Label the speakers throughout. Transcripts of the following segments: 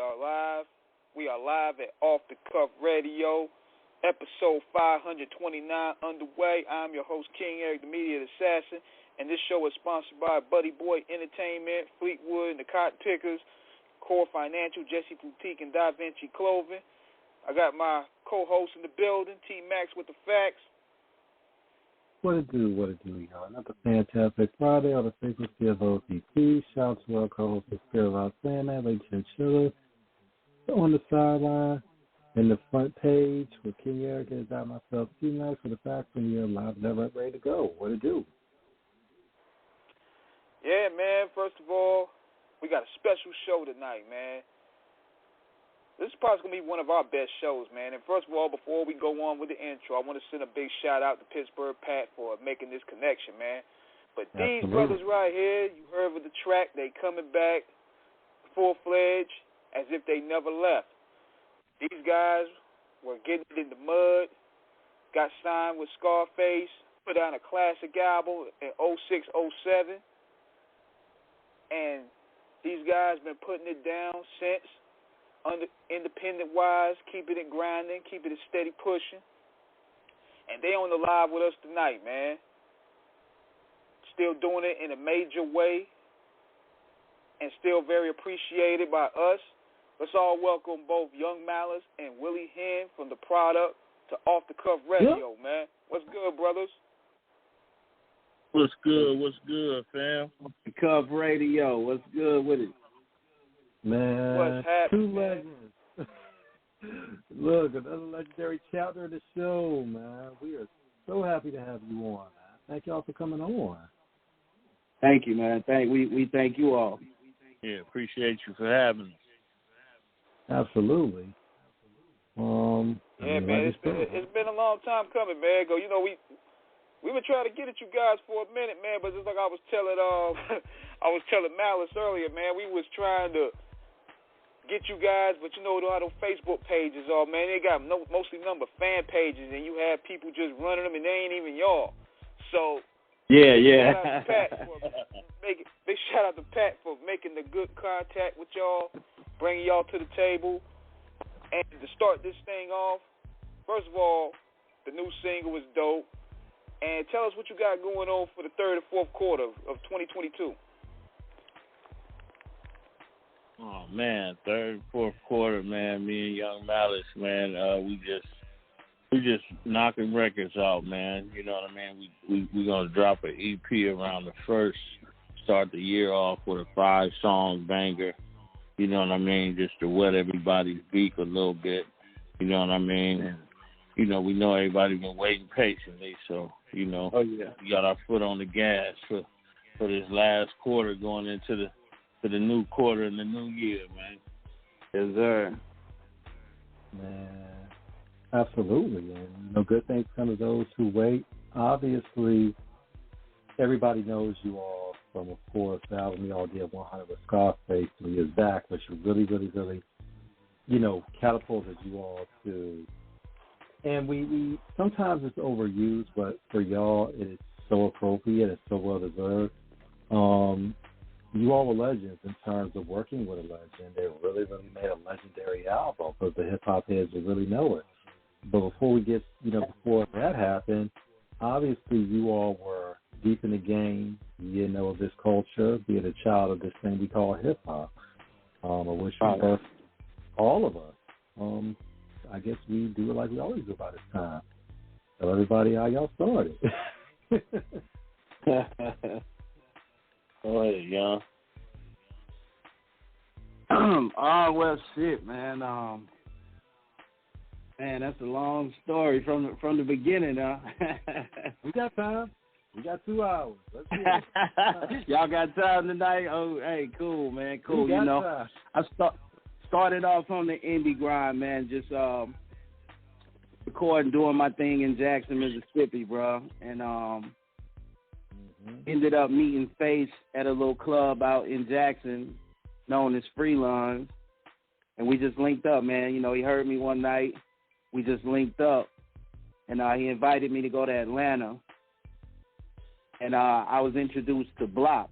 Speaker 1: are live. We are live at Off the Cuff Radio, episode 529 underway. I'm your host, King Eric, the Media Assassin, and this show is sponsored by Buddy Boy Entertainment, Fleetwood and the Cotton Pickers, Core Financial, Jesse Boutique, and Da Vinci Clothing. I got my co-host in the building, T Max with the facts.
Speaker 2: What it do, y'all? Another fantastic Friday on the frequency of OTP. Shout out to our co-host, Spirit Rock Sandman, Lady Chinchilla, on the sideline, in the front page with King Eric and I myself, T Max with the facts, and you're live and ready to go. What it do?
Speaker 1: Yeah, man, first of all, we got a special show tonight, man. This is probably going to be one of our best shows, man. And first of all, before we go on with the intro, I want to send a big shout-out to Pittsburgh Pat for making this connection, man. But these brothers right here, you heard of the track, they coming back full-fledged as if they never left. These guys were getting it in the mud, got signed with Scarface, put out a classic album in 06, 07. And these guys been putting it down since. Independent-wise, keeping it grinding, keeping it steady pushing. And they on the live with us tonight, man. Still doing it in a major way and still very appreciated by us. Let's all welcome both Young Malice and Willie Hen from the product to Off the Cuff Radio, man. What's good, brothers?
Speaker 3: What's good, fam?
Speaker 4: Off the Cuff Radio, what's good with it?
Speaker 2: Man,
Speaker 1: what's happening,
Speaker 2: two legends. Look, another legendary chapter of the show, man. We are so happy to have you on, man. Thank y'all for coming on.
Speaker 4: Thank you, man. We thank you all.
Speaker 3: Yeah, appreciate you for having us.
Speaker 2: Absolutely.
Speaker 1: Yeah, man, it's been a long time coming, man. We've been trying to get at you guys for a minute, man, but just like I was telling Malice earlier, man, we was trying to get you guys, but you know how those Facebook pages are, man. They got mostly number fan pages, and you have people just running them, and they ain't even y'all. So
Speaker 4: yeah.
Speaker 1: Big shout out to Pat for making the good contact with y'all, bringing y'all to the table, and to start this thing off. First of all, the new single is dope, and tell us what you got going on for the third and fourth quarter of 2022.
Speaker 3: Oh man, third, fourth quarter, man. Me and Young Malice, man. We just knocking records out, man. You know what I mean? We gonna drop an EP around the first. Start the year off with a 5-song banger. You know what I mean? Just to wet everybody's beak a little bit. You know what I mean? And you know, we know everybody's been waiting patiently, so you know, we got our foot on the gas for this last quarter going into the new quarter in the new year, man.
Speaker 4: Yes, sir.
Speaker 2: Man, absolutely. And good things come to those who wait. Obviously, everybody knows you all from, of course, the album you all did 1Hunnid with Scarface 3 years back, which really, catapulted you all to. And we sometimes it's overused, but for y'all, it is so appropriate. It's so well deserved. You all were legends in terms of working with a legend. They really made a legendary album because the hip-hop heads will really know it. But before we get, before that happened, obviously you all were deep in the game, of this culture, being a child of this thing we call hip-hop. I wish you were all of us. I guess we do it like we always do by this time. Tell everybody how y'all started.
Speaker 3: Go ahead, y'all.
Speaker 4: Well, shit, man. Man, that's a long story from the beginning, huh?
Speaker 2: We got time. We got 2 hours. Let's do it.
Speaker 4: Y'all got time tonight? Oh, hey, cool, man. Cool.
Speaker 2: We got time.
Speaker 4: I started off on the indie grind, man. Just recording, doing my thing in Jackson, Mississippi, bro, and ended up meeting Face at a little club out in Jackson known as Freelon, and we just linked up, man. He heard me one night. We just linked up, and he invited me to go to Atlanta, and I was introduced to Block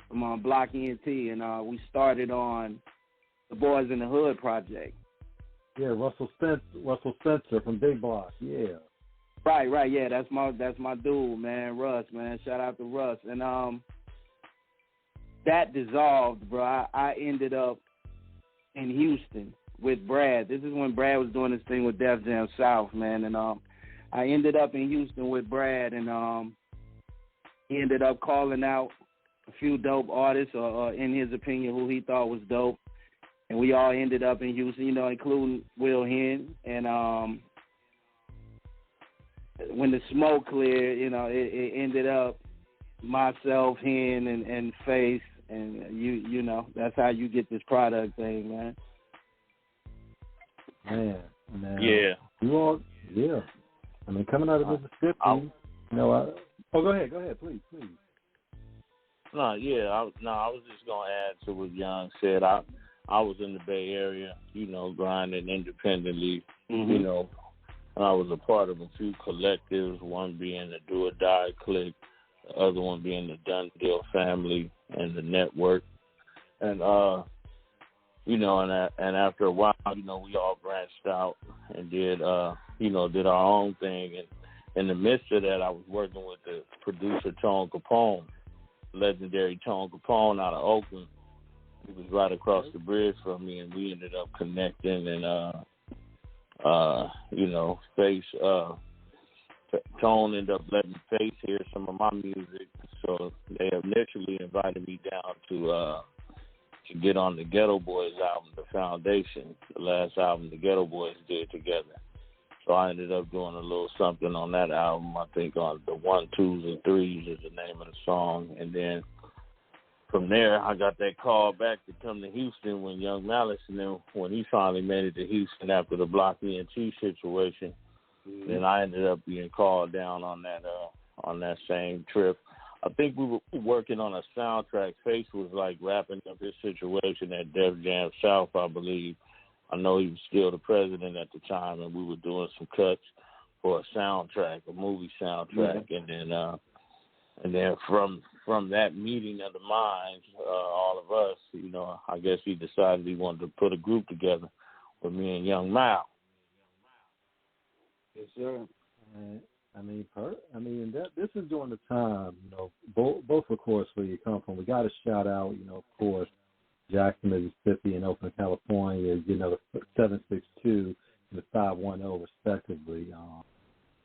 Speaker 4: from Block ENT, and we started on the Boys in the Hood project.
Speaker 2: Yeah, Russell Spencer from Big Block. Yeah.
Speaker 4: Right. Yeah, that's my dude, man. Russ, man. Shout out to Russ. And that dissolved, bro. I ended up in Houston with Brad. This is when Brad was doing this thing with Def Jam South, man. And I ended up in Houston with Brad, and he ended up calling out a few dope artists, or in his opinion, who he thought was dope. And we all ended up in Houston, including Will Hen. And when the smoke cleared, it ended up myself, Hen, and Face. And you know, that's how you get this product thing, man.
Speaker 2: Man.
Speaker 3: Yeah.
Speaker 2: You all, yeah. I mean, coming out of Mississippi, go ahead, please.
Speaker 3: I was just gonna add to what Young said. I was in the Bay Area, grinding independently.
Speaker 4: Mm-hmm.
Speaker 3: I was a part of a few collectives, one being the Do or Die Clique, the other one being the Done Deal Family and the Network. And and after a while, we all branched out and did our own thing. And in the midst of that, I was working with the producer Tone Capone, legendary Tone Capone out of Oakland. He was right across the bridge from me, and we ended up connecting. And Face Tone ended up letting Face hear some of my music. So they initially invited me down to get on the Ghetto Boys album, The Foundation, the last album the Ghetto Boys did together. So I ended up doing a little something on that album. I think on the 1, 2s, and 3s is the name of the song. And then from there, I got that call back to come to Houston when Young Malice, and then when he finally made it to Houston after the Block ENT situation, then I ended up being called down on that same trip. I think we were working on a soundtrack. Face was like wrapping up his situation at Def Jam South, I believe. I know he was still the president at the time, and we were doing some cuts for a soundtrack, a movie soundtrack, and then from that meeting of the minds, all of us, I guess he decided he wanted to put a group together with me and Young Mal.
Speaker 4: Yes, sir.
Speaker 2: This is during the time, both of course where you come from. We got to shout out, of course, Jackson, Mississippi, and Oakland, California. The 762 and the 510, respectively.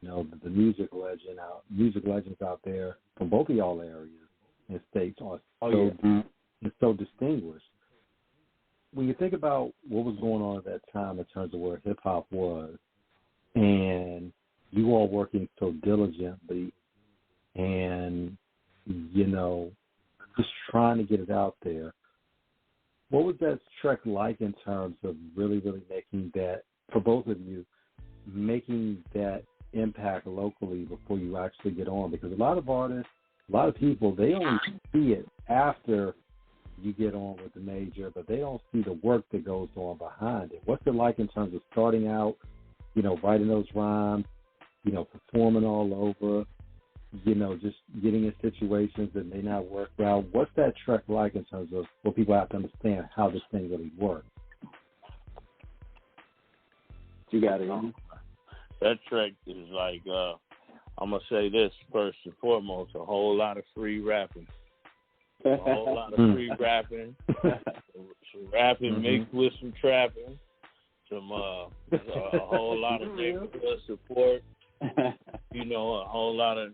Speaker 2: The music legends out there from both of y'all areas and states are so distinguished. When you think about what was going on at that time in terms of where hip hop was, and you all working so diligently, and just trying to get it out there, what was that trek like in terms of really, really making that, for both of you, making that impact locally before you actually get on? Because a lot of artists, a lot of people, they only see it after you get on with the major, but they don't see the work that goes on behind it. What's it like in terms of starting out, writing those rhymes, performing all over, just getting in situations that may not work out? What's that trek like in terms of what people have to understand how this thing really works?
Speaker 4: You got it, on.
Speaker 3: That trek is like, I'm going to say this first and foremost, a whole lot of free rapping. A whole lot of free rapping. Some rapping mixed with some trapping. Some a whole lot of neighborhood support. A whole lot of,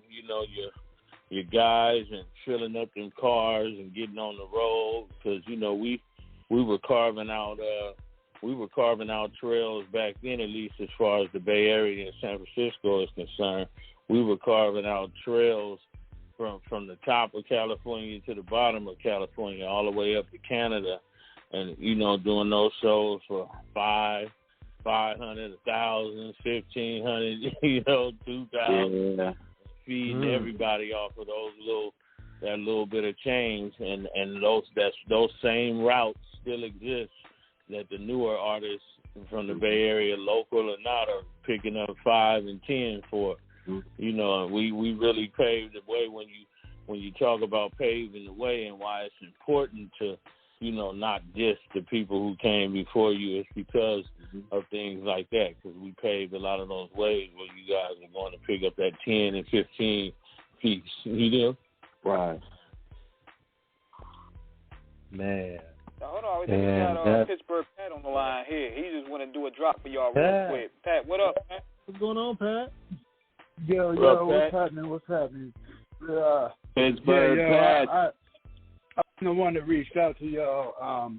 Speaker 3: your guys and filling up them cars and getting on the road. Because, we were carving out trails back then, at least as far as the Bay Area and San Francisco is concerned. We were carving out trails from the top of California to the bottom of California, all the way up to Canada, and doing those shows for 500, 1,000, 1,500, 2,000, feeding everybody off of that little bit of change, and those same routes still exist that the newer artists from the Bay Area, local or not, are picking up 5 and 10 for. We really paved the way when you talk about paving the way and why it's important to, not just the people who came before you. It's because of things like that, because we paved a lot of those ways where you guys are going to pick up that 10 and 15 piece. You know?
Speaker 4: Right.
Speaker 2: Man.
Speaker 1: Now, hold on, we got Pittsburgh Pat on the line here. He just want to do a drop for y'all real quick. Pat, what up, Pat?
Speaker 5: What's going on, Pat?
Speaker 6: Yo, what's happening? What's happening?
Speaker 3: Pittsburgh Pat.
Speaker 6: I'm the one that reached out to y'all.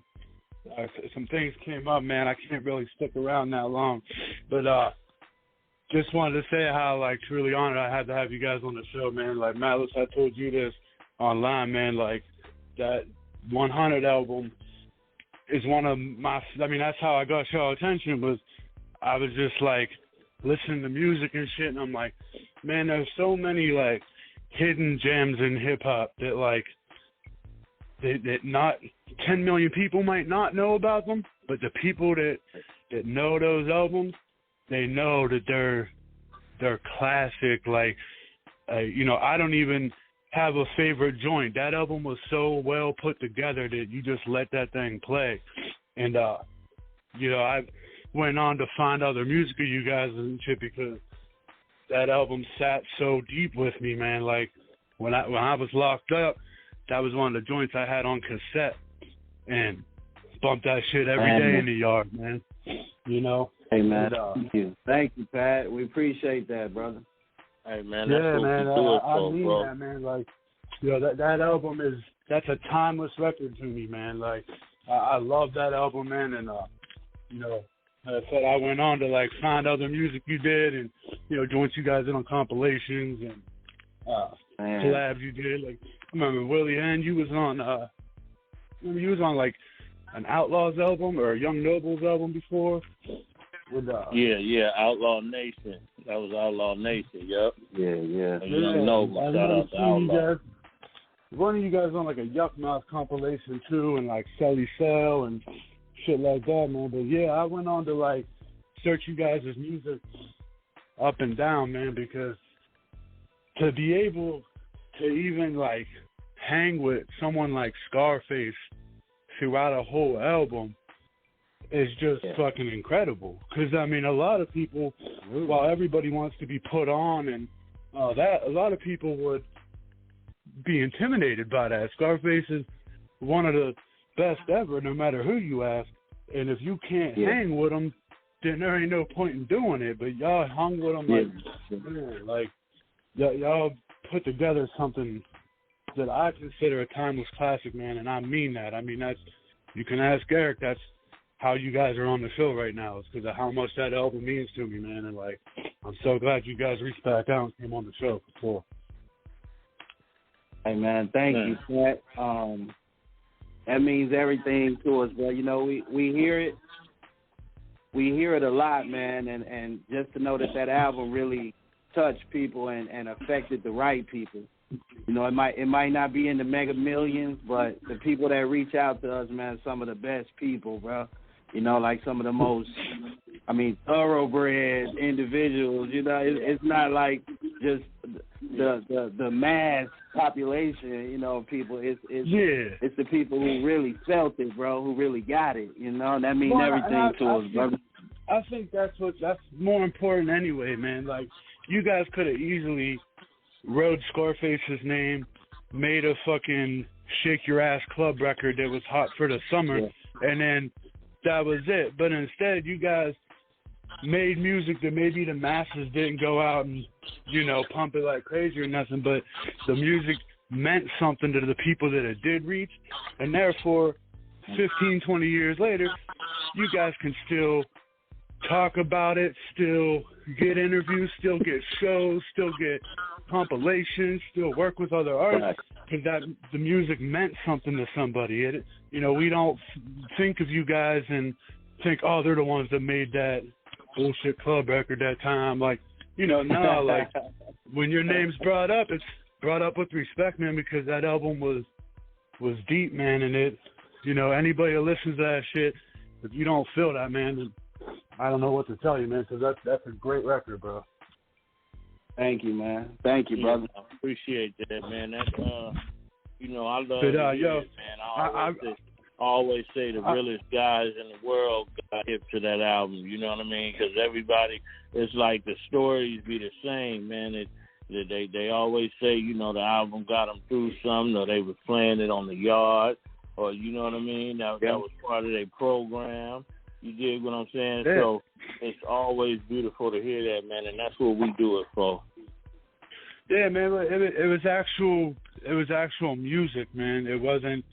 Speaker 6: Some things came up, man. I can't really stick around that long, but just wanted to say how truly honored I had to have you guys on the show, man. Like Malice, I told you this online, man. Like that 1Hunnid album is one of my. I mean, that's how I got y'all attention. Was I was just listening to music and shit, and I'm like, man, there's so many hidden gems in hip hop that that not 10 million people might not know about them, but the people that know those albums, they know that they're classic. I don't even have a favorite joint. That album was so well put together that you just let that thing play. And I went on to find other music of you guys and shit because that album sat so deep with me, man. When I was locked up, that was one of the joints I had on cassette and bumped that shit every day in the yard, man.
Speaker 4: Hey, man, thank you. Thank you, Pat. We appreciate that, brother.
Speaker 3: Hey, man, that's what
Speaker 6: man,
Speaker 3: we do it
Speaker 6: I
Speaker 3: for,
Speaker 6: mean
Speaker 3: bro.
Speaker 6: that, man. That album that's a timeless record to me, man. I love that album, man, and as I said, I went on to find other music you did, and joints you guys did on compilations and collabs you did. I remember Willie and you was on. An Outlaws album or a Young Nobles album before. With,
Speaker 3: yeah, Outlaw Nation. That was Outlaw Nation. Yep.
Speaker 4: Yeah.
Speaker 3: Young Nobles. Shout out to Outlaw.
Speaker 6: One of you guys on a Yuck Mouth compilation too, and Selly Cell and shit like that, man. But yeah, I went on to search you guys' music up and down, man, because to be able to even hang with someone like Scarface throughout a whole album is just fucking incredible. Because a lot of people, while everybody wants to be put on and that, a lot of people would be intimidated by that. Scarface is one of the best ever, no matter who you ask. And if you can't hang with them, then there ain't no point in doing it. But y'all hung with them y'all put together something that I consider a timeless classic, man, and I mean that. That's, you can ask Eric, that's how you guys are on the show right now. It's because of how much that album means to me, man, and I'm so glad you guys reached back out and came on the show before.
Speaker 4: Hey, man, thank you, Pat. That means everything to us, bro. We hear it. We hear it a lot, man, and just to know that album really touched people and affected the right people. It might not be in the mega millions, but the people that reach out to us, man, some of the best people, bro. Some of the most, thoroughbred individuals. It's not just the mass population, of people. It's the people who really felt it, bro, who really got it. That means everything to us, brother.
Speaker 6: I think that's more important anyway, man. You guys could have easily wrote Scarface's name, made a fucking Shake Your Ass Club record that was hot for the summer, and then that was it. But instead, you guys made music that maybe the masses didn't go out and, pump it like crazy or nothing, but the music meant something to the people that it did reach, and therefore, 15, 20 years later, you guys can still talk about it, still get interviews, still get shows, still get compilations, still work with other artists, because the music meant something to somebody. We don't think of you guys and think, oh, they're the ones that made that bullshit club record that time. When your name's brought up, it's brought up with respect, man, because that album was deep, man, and it, anybody that listens to that shit, if you don't feel that, man, then I don't know what to tell you, man, because that's a great record, bro.
Speaker 4: Thank you, man. Thank you, brother.
Speaker 3: I appreciate that, man. That, I love
Speaker 6: but,
Speaker 3: it, man. always say the realest guys in the world got hip to that album. You know what I mean? Because everybody, it's like the stories be the same, man. They always say, you know, the album got them through something, or they was playing it on the yard, or you know what I mean? That was part of their program. You dig what I'm saying? Yeah. So it's always beautiful to hear that, man, and that's what we do it for.
Speaker 6: Yeah, man. It was actual music, man. It wasn't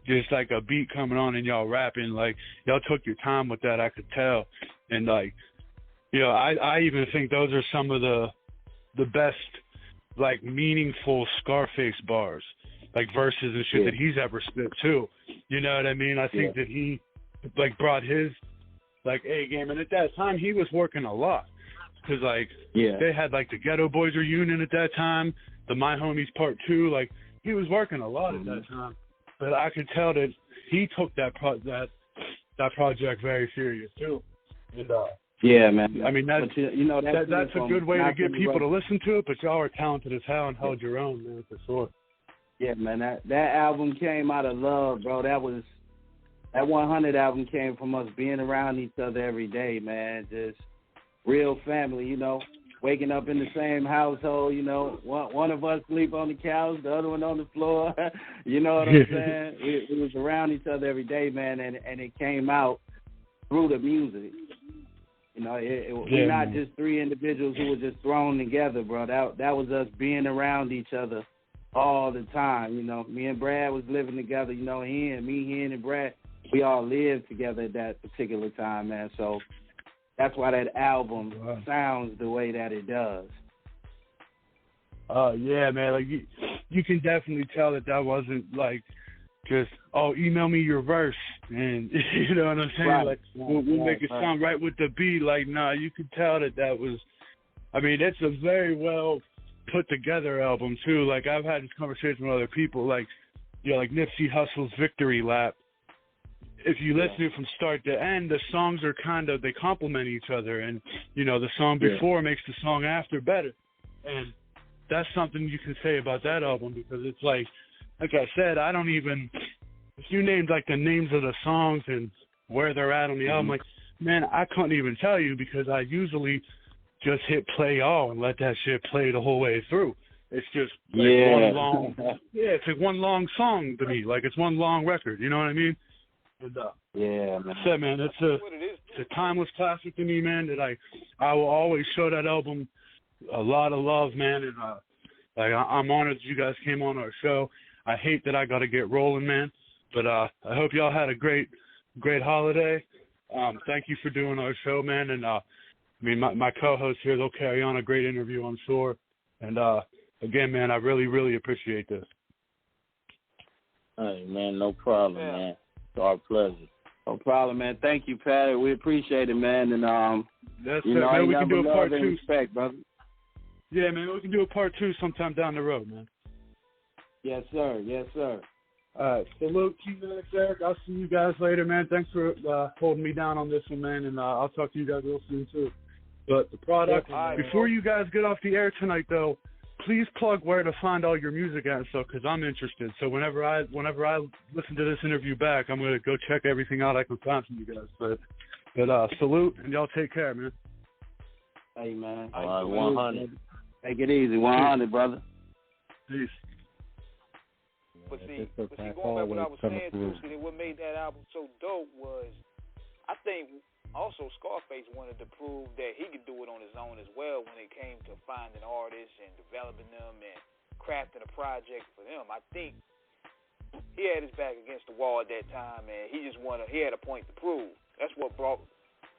Speaker 6: just like a beat coming on and y'all rapping. Like, y'all took your time with that, I could tell. And like, you know, I even think those are some of the best, like, meaningful Scarface bars, like verses and shit that he's ever spit too. You know what I mean? I think that he like brought his like A game, and at that time he was working a lot because like they had like the Ghetto Boys reunion at that time, the My Homies Part 2. Like, he was working a lot at that time. But I could tell that he took that project very serious too. And,
Speaker 4: yeah, man.
Speaker 6: I mean, that's a good way to get people to listen to it. But y'all are talented as hell and held your own, man, for sure.
Speaker 4: Yeah, man. That album came out of love, bro. That 1Hunnid album came from us being around each other every day, man. Just real family, you know. Waking up in the same household, you know, one of us sleep on the couch, the other one on the floor. You know what I'm saying? We was around each other every day, man, and it came out through the music. You know, we're not just three individuals who were just thrown together, bro. That was us being around each other all the time. You know, me and Brad was living together. You know, he and Brad, we all lived together at that particular time, man. So that's why that album sounds the way that it does.
Speaker 6: Yeah, man. Like you can definitely tell that wasn't like just email me your verse and you know what I'm saying. Right. Like we'll make it sound right with the beat. Like you could tell that was. I mean, it's a very well put together album too. Like I've had this conversation with other people. Like like Nipsey Hussle's Victory Lap. If you listen to it from start to end, the songs are they complement each other, and you know the song before makes the song after better, and that's something you can say about that album because it's like I said, I don't even if you named like the names of the songs and where they're at on the album, like man, I couldn't even tell you because I usually just hit play all and let that shit play the whole way through. It's just like one long, it's like one long song to me, like it's one long record. You know what I mean? And,
Speaker 4: man.
Speaker 6: Said, man, it's a timeless classic to me, man. That I will always show that album a lot of love, man. And like I'm honored that you guys came on our show. I hate that I got to get rolling, man. But I hope y'all had a great holiday. Thank you for doing our show, man. And I mean, my co-hosts here, they'll carry on a great interview, I'm sure. And again, man, I really, really appreciate this.
Speaker 3: Hey, man, no problem, man. It's our pleasure.
Speaker 4: No problem, man. Thank you, Pat. We appreciate it, man. And
Speaker 6: that's it, man. We can do a part 2.
Speaker 4: Respect, brother.
Speaker 6: Yeah, man. We can do a part 2 sometime down the road, man.
Speaker 4: Yes, sir. Yes, sir.
Speaker 6: All right. Salute, Q-Max, Eric. I'll see you guys later, man. Thanks for holding me down on this one, man. And I'll talk to you guys real soon too. But the product. Before you guys get off the air tonight, though, please plug where to find all your music at and stuff, because I'm interested. So whenever I listen to this interview back, I'm going to go check everything out I can find from you guys. But salute, and y'all take care, man.
Speaker 4: Hey, man.
Speaker 3: All right, 1Hunnid.
Speaker 4: Take it easy. 1Hunnid, brother.
Speaker 6: Peace.
Speaker 1: But see, going back to what I was saying, too, what made that album so dope was, I think, also, Scarface wanted to prove that he could do it on his own as well when it came to finding artists and developing them and crafting a project for them. I think he had his back against the wall at that time, and he had a point to prove. That's what brought,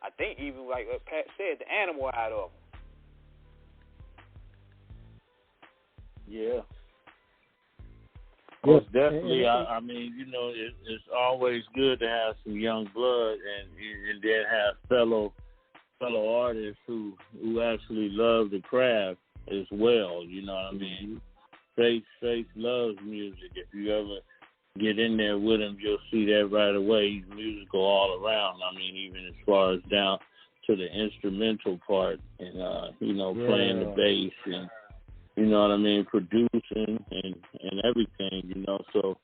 Speaker 1: I think, even like Pat said, the animal out of him.
Speaker 3: Yeah. Most definitely. I mean, you know, it's always good to have some young blood and then have fellow artists who actually love the craft as well. You know what I mean? Face loves music. If you ever get in there with him, you'll see that right away. He's musical all around. I mean, even as far as down to the instrumental part and playing the bass and you know what I mean, producing and everything, you know. So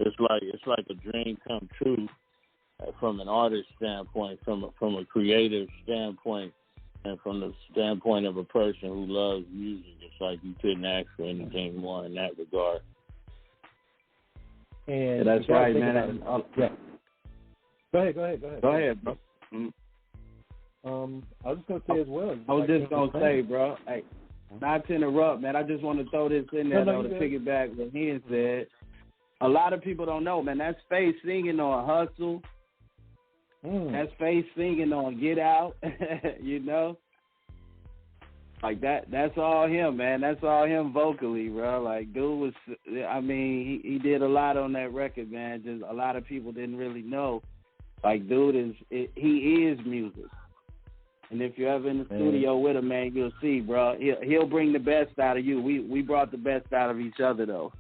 Speaker 3: it's like a dream come true from an artist standpoint, from a creative standpoint, and from the standpoint of a person who loves music. It's like you couldn't ask for anything more in that regard.
Speaker 2: And
Speaker 4: that's right, man.
Speaker 2: Yeah. Go ahead,
Speaker 4: bro.
Speaker 2: I was just gonna say as well.
Speaker 4: I was just gonna say, bro. Hey, not to interrupt, man. I just want to throw this in there though to piggyback what he said. A lot of people don't know, man. That's Face singing on Hustle. That's Face singing on Get Out. You know, like that's all him, man. That's all him vocally, bro. Like, dude was, I mean, he did a lot on that record, man. Just a lot of people didn't really know. Like, dude he is music. And if you're ever in the studio with him, man, you'll see, bro. He'll bring the best out of you. We brought the best out of each other, though.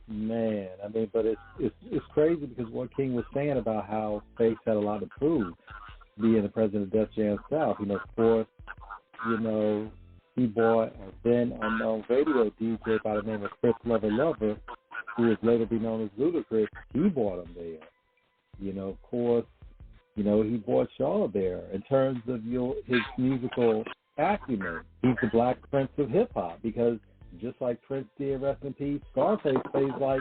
Speaker 2: Man, I mean, but it's crazy because what King was saying about how Face had a lot to prove, being the president of Def Jam South. You know, of course, you know, he bought a then unknown radio DJ by the name of Chris Lover, who would later be known as Ludacris. He bought him there. You know, of course, you know, he brought y'all there in terms of his musical acumen. He's the Black Prince of hip hop because just like Prince did, rest in peace, Scarface plays like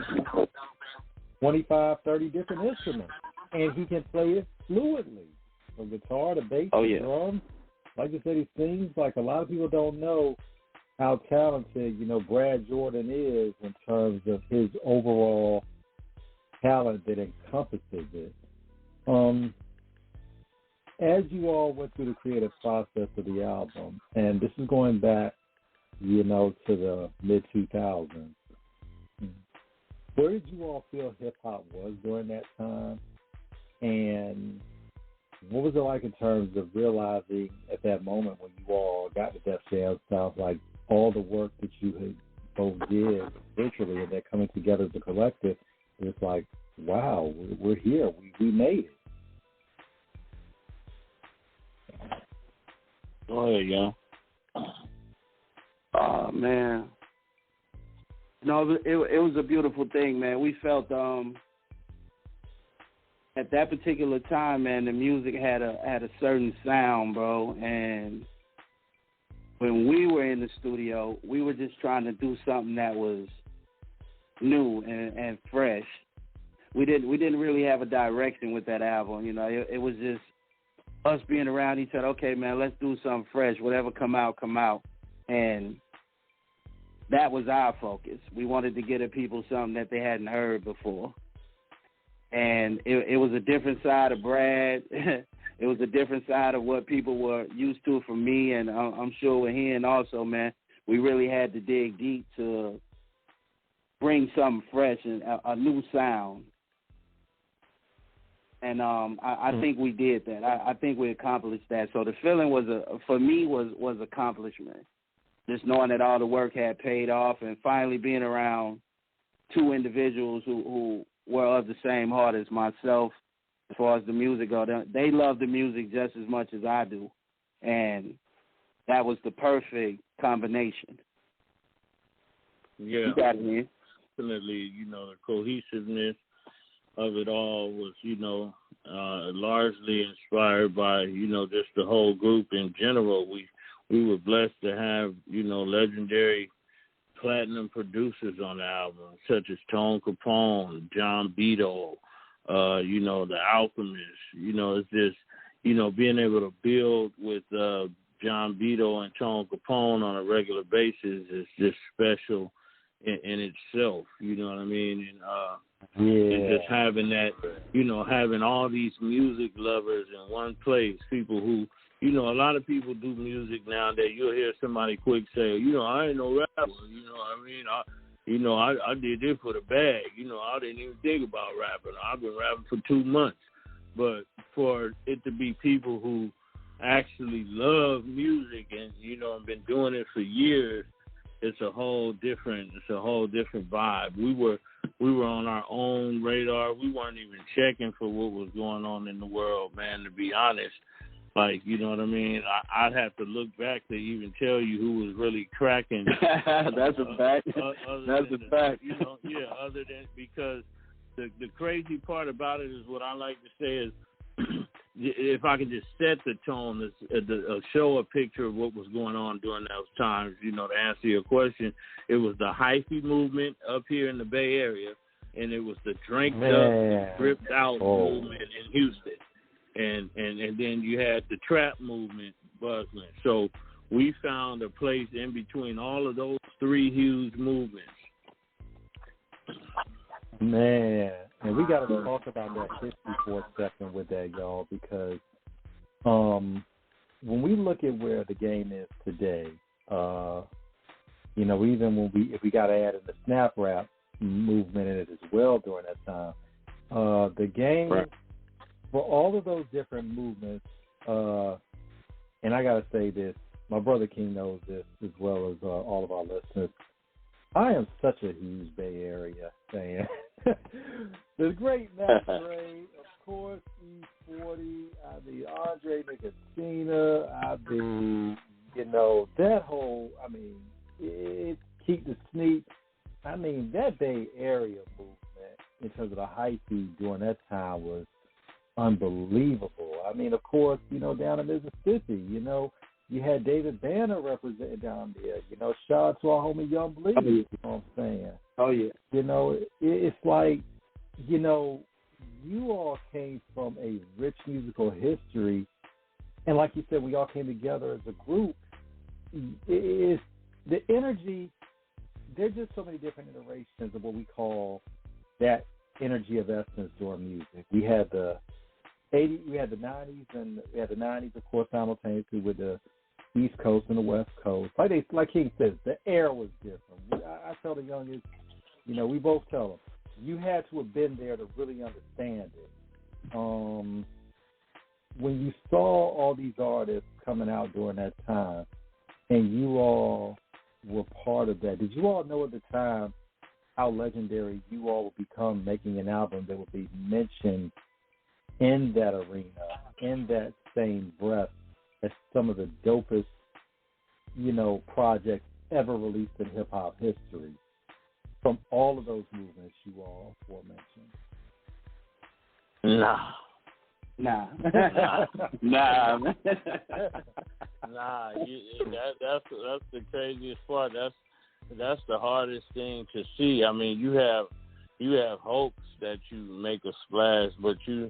Speaker 2: 25, 30 different instruments. And he can play it fluidly, from guitar to bass to drums. Like I said, he sings. Like, a lot of people don't know how talented, you know, Brad Jordan is in terms of his overall talent that encompasses it. As you all went through the creative process of the album, and this is going back, you know, to the mid-2000s, where did you all feel hip-hop was during that time? And what was it like in terms of realizing at that moment when you all got to Def Jam South, like all the work that you had both did virtually and that coming together as a collective, it's like, wow, we're here. We made it.
Speaker 3: Go ahead, yo.
Speaker 4: Oh, man. No, it was a beautiful thing, man. We felt at that particular time, man, the music had a certain sound, bro. And when we were in the studio, we were just trying to do something that was new and fresh. We didn't really have a direction with that album, you know. It was just us being around each other. Okay, man, let's do something fresh. Whatever come out. And that was our focus. We wanted to get at people something that they hadn't heard before. And it was a different side of Brad. It was a different side of what people were used to from me, and I'm sure with him also, man. We really had to dig deep to bring something fresh and a new sound. And I think we did that. I think we accomplished that. So the feeling for me was accomplishment. Just knowing that all the work had paid off and finally being around two individuals who were of the same heart as myself as far as the music goes. They love the music just as much as I do. And that was the perfect combination.
Speaker 3: Yeah.
Speaker 4: You got it, man.
Speaker 3: Definitely, you know, the cohesiveness of it all was, you know, largely inspired by, you know, just the whole group in general. We were blessed to have, you know, legendary platinum producers on the album, such as Tone Capone, John Beadle, you know, The Alchemist. You know, it's just, you know, being able to build with John Beadle and Tone Capone on a regular basis is just special in itself. You know what I mean? And just having that, you know, having all these music lovers in one place, people who, you know, a lot of people do music nowadays. You'll hear somebody quick say, you know, I ain't no rapper. You know what I mean? I did this for the bag. You know, I didn't even think about rapping. I've been rapping for 2 months. But for it to be people who actually love music and, you know, have been doing it for years, it's a whole different vibe. We were on our own radar. We weren't even checking for what was going on in the world, man, to be honest. Like, you know what I mean? I'd have to look back to even tell you who was really cracking.
Speaker 4: That's a fact. That's a fact.
Speaker 3: You know, other than, because the crazy part about it is, what I like to say is, if I can just set the tone, show a picture of what was going on during those times, you know, to answer your question, it was the hyphy movement up here in the Bay Area, and it was the drinked up, dripped out movement in Houston. And then you had the trap movement buzzing. So we found a place in between all of those three huge movements.
Speaker 2: Man, and we got to talk about that history for a second with that, y'all, because when we look at where the game is today, you know, even if we got to add in the snap rap movement in it as well during that time, the game, for all of those different movements, and I got to say this, my brother King knows this as well as all of our listeners, I am such a huge Bay Area fan. The great Matt Gray, of course, E40, Andre Nickatina, you know, that whole, I mean, Keep the Sneak. I mean, that Bay Area movement in terms of the hyphy during that time was unbelievable. I mean, of course, you know, down in Mississippi, you know, you had David Banner represented down there. You know, shout out to our homie Young Bleed. You know what I'm saying?
Speaker 4: Oh, yeah.
Speaker 2: You know, it's like, you know, you all came from a rich musical history, and like you said, we all came together as a group. It's the energy. There's just so many different iterations of what we call that energy of essence during music. We had the 80s, we had the 90s, and we had the 90s, of course, simultaneously with the East Coast and the West Coast. Like King says, the air was different. I tell the youngest, you know, we both tell them, you had to have been there to really understand it. When you saw all these artists coming out during that time, and you all were part of that, did you all know at the time how legendary you all would become making an album that would be mentioned in that arena, in that same breath, as some of the dopest, you know, projects ever released in hip-hop history from all of those movements you all aforementioned?
Speaker 3: Nah.
Speaker 4: Nah.
Speaker 3: That's the craziest part. That's the hardest thing to see. I mean, you have hopes that you make a splash, but you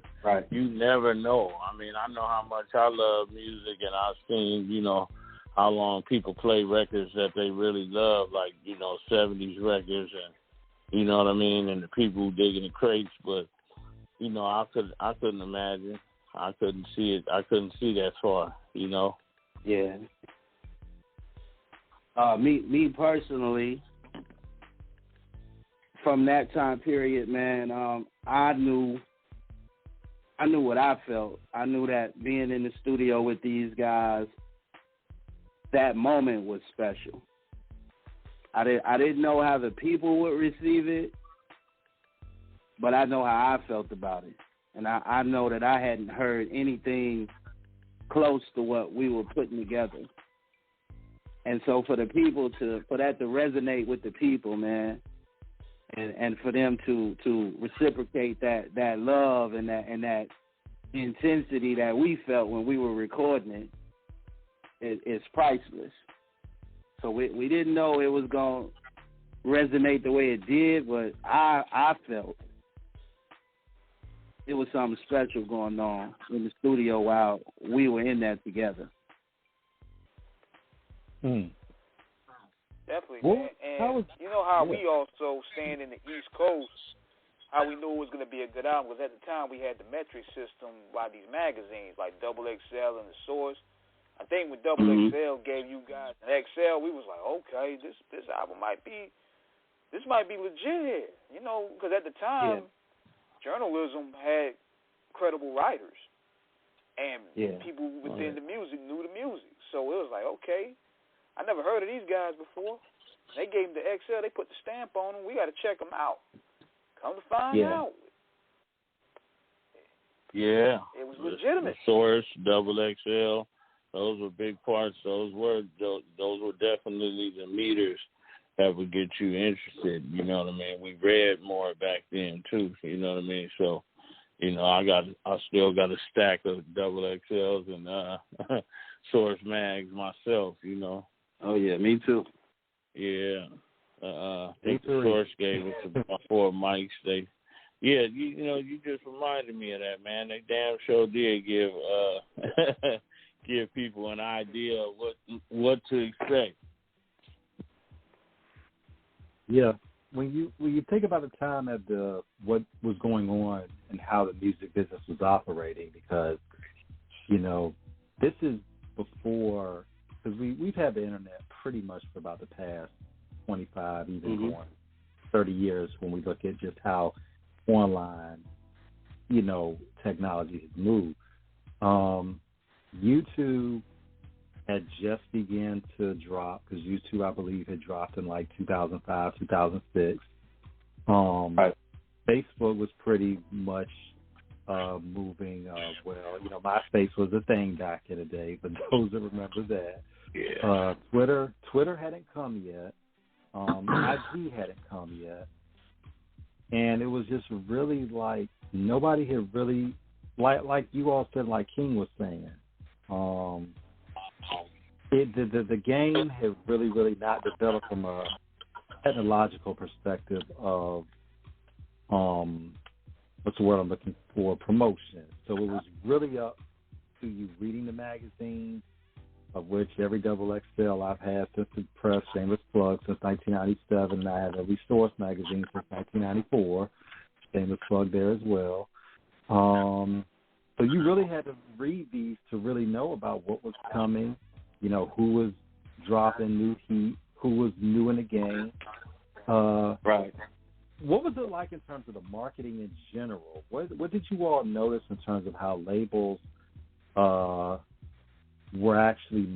Speaker 3: never know. I mean, I know how much I love music, and I've seen, you know, how long people play records that they really love, like, you know, 70s records, and you know what I mean, and the people who dig in the crates. But you know, I couldn't imagine. I couldn't see it. I couldn't see that far. You know.
Speaker 4: Yeah. Me personally, from that time period, man, I knew what I felt. I knew that being in the studio with these guys, that moment was special. I didn't know how the people would receive it, but I know how I felt about it. And I know that I hadn't heard anything close to what we were putting together. And so for that to resonate with the people, man, and for them to reciprocate that love and that intensity that we felt when we were recording it's priceless. So we didn't know it was going to resonate the way it did, but I felt it was something special going on in the studio while we were in that together.
Speaker 1: Definitely, man. And you know how we also staying in the East Coast, how we knew it was going to be a good album, because at the time we had the metric system by these magazines like Double XL and The Source. I think when Double XL gave you guys an XL, we was like, okay, this album might be legit here, you know, because at the time, journalism had credible writers, and people within the music knew the music. So it was like, okay, I never heard of these guys before. They gave them the XL, they put the stamp on them. We got to check them out. Come to find out,
Speaker 3: Yeah.
Speaker 1: It was legitimate.
Speaker 3: The Source, Double XL, those were big parts. Those were definitely the meters that would get you interested. You know what I mean? We read more back then too. You know what I mean? So, you know, I still got a stack of Double XLs and Source mags myself. You know.
Speaker 4: Oh yeah, me too.
Speaker 3: Yeah. I think the Source gave us about 4 mics. You just reminded me of that, man. They damn sure did give give people an idea of what to expect.
Speaker 2: Yeah, when you think about the time at what was going on and how the music business was operating, because this is before, because we've had the internet pretty much for about the past 25, even going 30 years when we look at just how online, technology has moved. YouTube had just began to drop, because YouTube, I believe, had dropped in like 2005, 2006.
Speaker 3: Right.
Speaker 2: Facebook was pretty much moving well. MySpace was a thing back in the day, for those that remember that.
Speaker 3: Yeah.
Speaker 2: Twitter hadn't come yet. IG hadn't come yet. And it was just really like nobody had really, like you all said, like King was saying, the game had really not developed from a technological perspective of what's the word I'm looking for, promotion. So it was really up to you reading the magazines, of which every Double XL I've had since the press, shameless plug, since 1997. I have every Source magazine since 1994. Shameless plug there as well. So you really had to read these to really know about what was coming, who was dropping new heat, who was new in the game.
Speaker 3: Right.
Speaker 2: What was it like in terms of the marketing in general? What did you all notice in terms of how labels were actually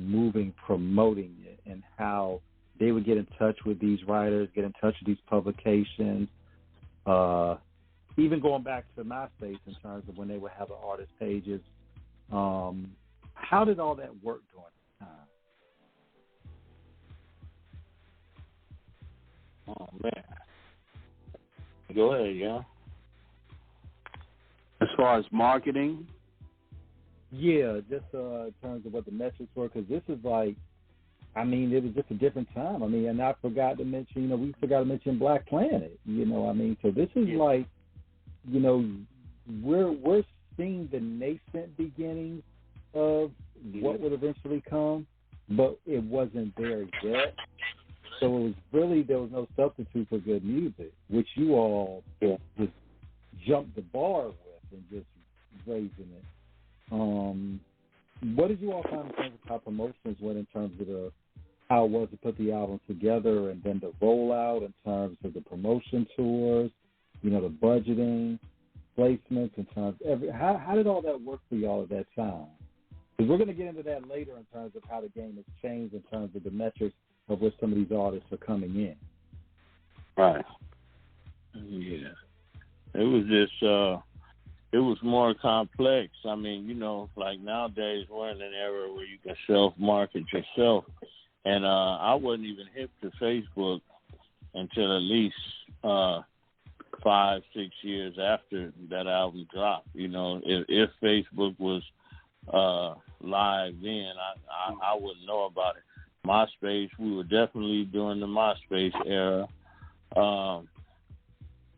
Speaker 2: promoting it, and how they would get in touch with these writers, get in touch with these publications, even going back to MySpace in terms of when they would have the artist pages? How did all that work during the time?
Speaker 3: Oh, man. Go ahead, yeah.
Speaker 4: As far as marketing?
Speaker 2: Yeah, just in terms of what the metrics were, because this is like, it was just a different time. And I forgot to mention, we forgot to mention Black Planet, so this is like, we're seeing the nascent beginnings of what would eventually come, but it wasn't there yet. So it was really, there was no substitute for good music, which you all just jumped the bar with and just raising it. What did you all find in terms of how promotions went, in terms of how it was to put the album together, and then the rollout in terms of the promotion tours, the budgeting, placements, in terms of how did all that work for y'all at that time? Because we're going to get into that later in terms of how the game has changed in terms of the metrics of where some of these artists are coming in.
Speaker 3: Right. Yeah. It was just, it was more complex. Like nowadays we're in an era where you can self-market yourself. And I wasn't even hip to Facebook until at least 5-6 years after that album dropped. If Facebook was live then, I wouldn't know about it. MySpace, we were definitely during the MySpace era. And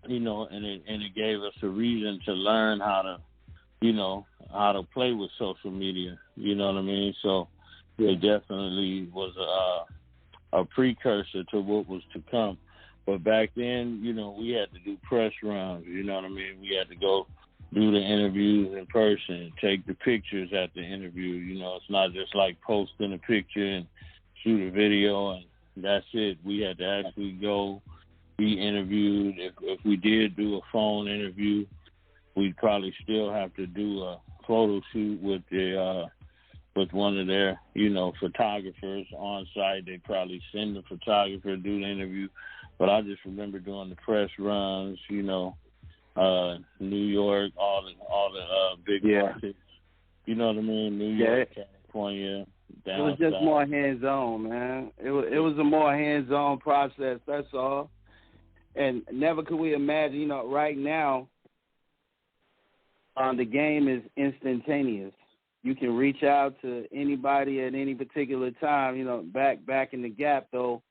Speaker 3: it gave us a reason to learn how to play with social media. You know what I mean? So it definitely was a precursor to what was to come. But back then, we had to do press runs. You know what I mean? We had to go do the interviews in person, take the pictures at the interview. It's not just like posting a picture and shoot a video and that's it. We had to actually go be interviewed. If we did do a phone interview, we'd probably still have to do a photo shoot with one of their, photographers on site. They'd probably send the photographer to do the interview. But I just remember doing the press runs, New York, all the big markets. You know what I mean? New York, California. Down
Speaker 4: it was just
Speaker 3: south.
Speaker 4: more hands-on, man. It was a more hands-on process. That's all. And never could we imagine, you know, right now, the game is instantaneous. You can reach out to anybody at any particular time. You know, back in the Gap, though,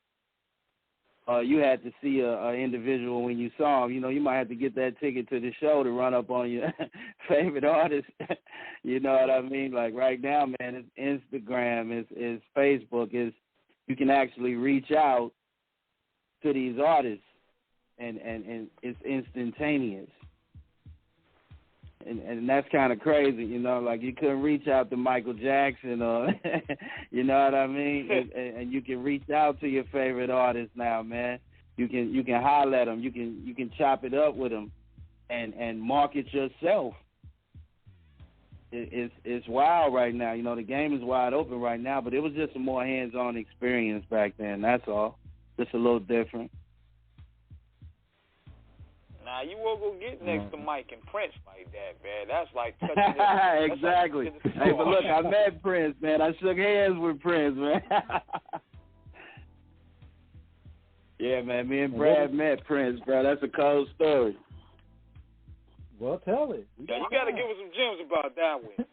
Speaker 4: you had to see a individual when you saw him. You know, you might have to get that ticket to the show to run up on your favorite artist. You know what I mean? Like right now, man, it's Instagram, it's Facebook, you can actually reach out to these artists, and it's instantaneous. And that's kind of crazy, you know, like you couldn't reach out to Michael Jackson or, you know what I mean? And you can reach out to your favorite artist now, man. You can holler at them. You can chop it up with them and market yourself. It's wild right now. You know, the game is wide open right now, but it was just a more hands-on experience back then. That's all. Just a little different.
Speaker 1: Nah, you won't go get next to Mike and Prince like that, man. That's like touching
Speaker 4: exactly. Hey, but look, I met Prince, man. I shook hands with Prince, man. Yeah, man. Me and Brad met Prince, bro. That's a cold story.
Speaker 2: Well, tell it.
Speaker 1: Yeah, you got to give us some gems about that one.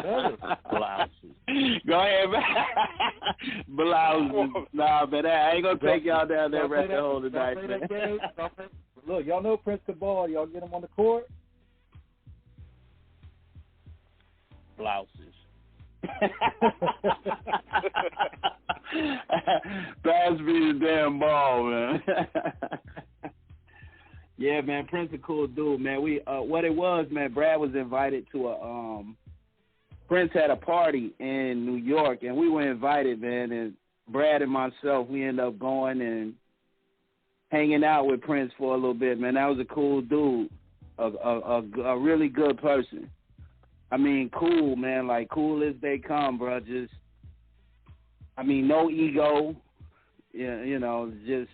Speaker 2: Tell it.
Speaker 3: Blouses.
Speaker 4: Go ahead, man. Blouses. Nah, man, I ain't going to take y'all down there right the whole tonight, man.
Speaker 2: Look, y'all know Prince the ball. Y'all get him on the court.
Speaker 3: Blouses.
Speaker 4: Pass me the damn ball, man. Yeah, man, Prince a cool dude, man. We what it was, man, Brad was invited to a Prince had a party in New York, and we were invited, man, and Brad and myself, we ended up going and hanging out with Prince for a little bit, man. That was a cool dude, a really good person. I mean, cool, man, like cool as they come, bro. Just, I mean, no ego, you know, just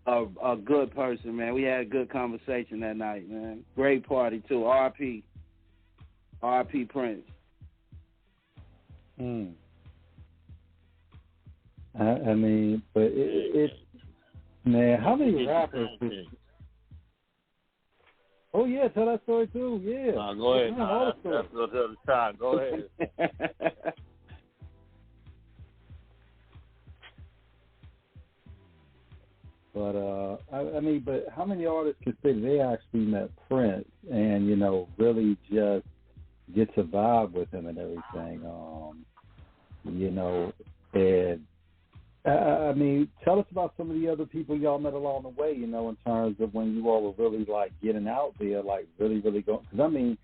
Speaker 4: a good person, man. We had a good conversation that night, man. Great party, too. R.I.P. Prince.
Speaker 2: I mean, but it man, how many rappers? Oh yeah, tell that story too. Yeah.
Speaker 3: Go ahead. That's the other time. Go ahead.
Speaker 2: But I mean, but how many artists can say they actually met Prince and you know really just get to vibe with him and everything? You know, and I mean, tell us about some of the other people y'all met along the way, you know, in terms of when you all were really, like, getting out there, like, really going. Because, I mean,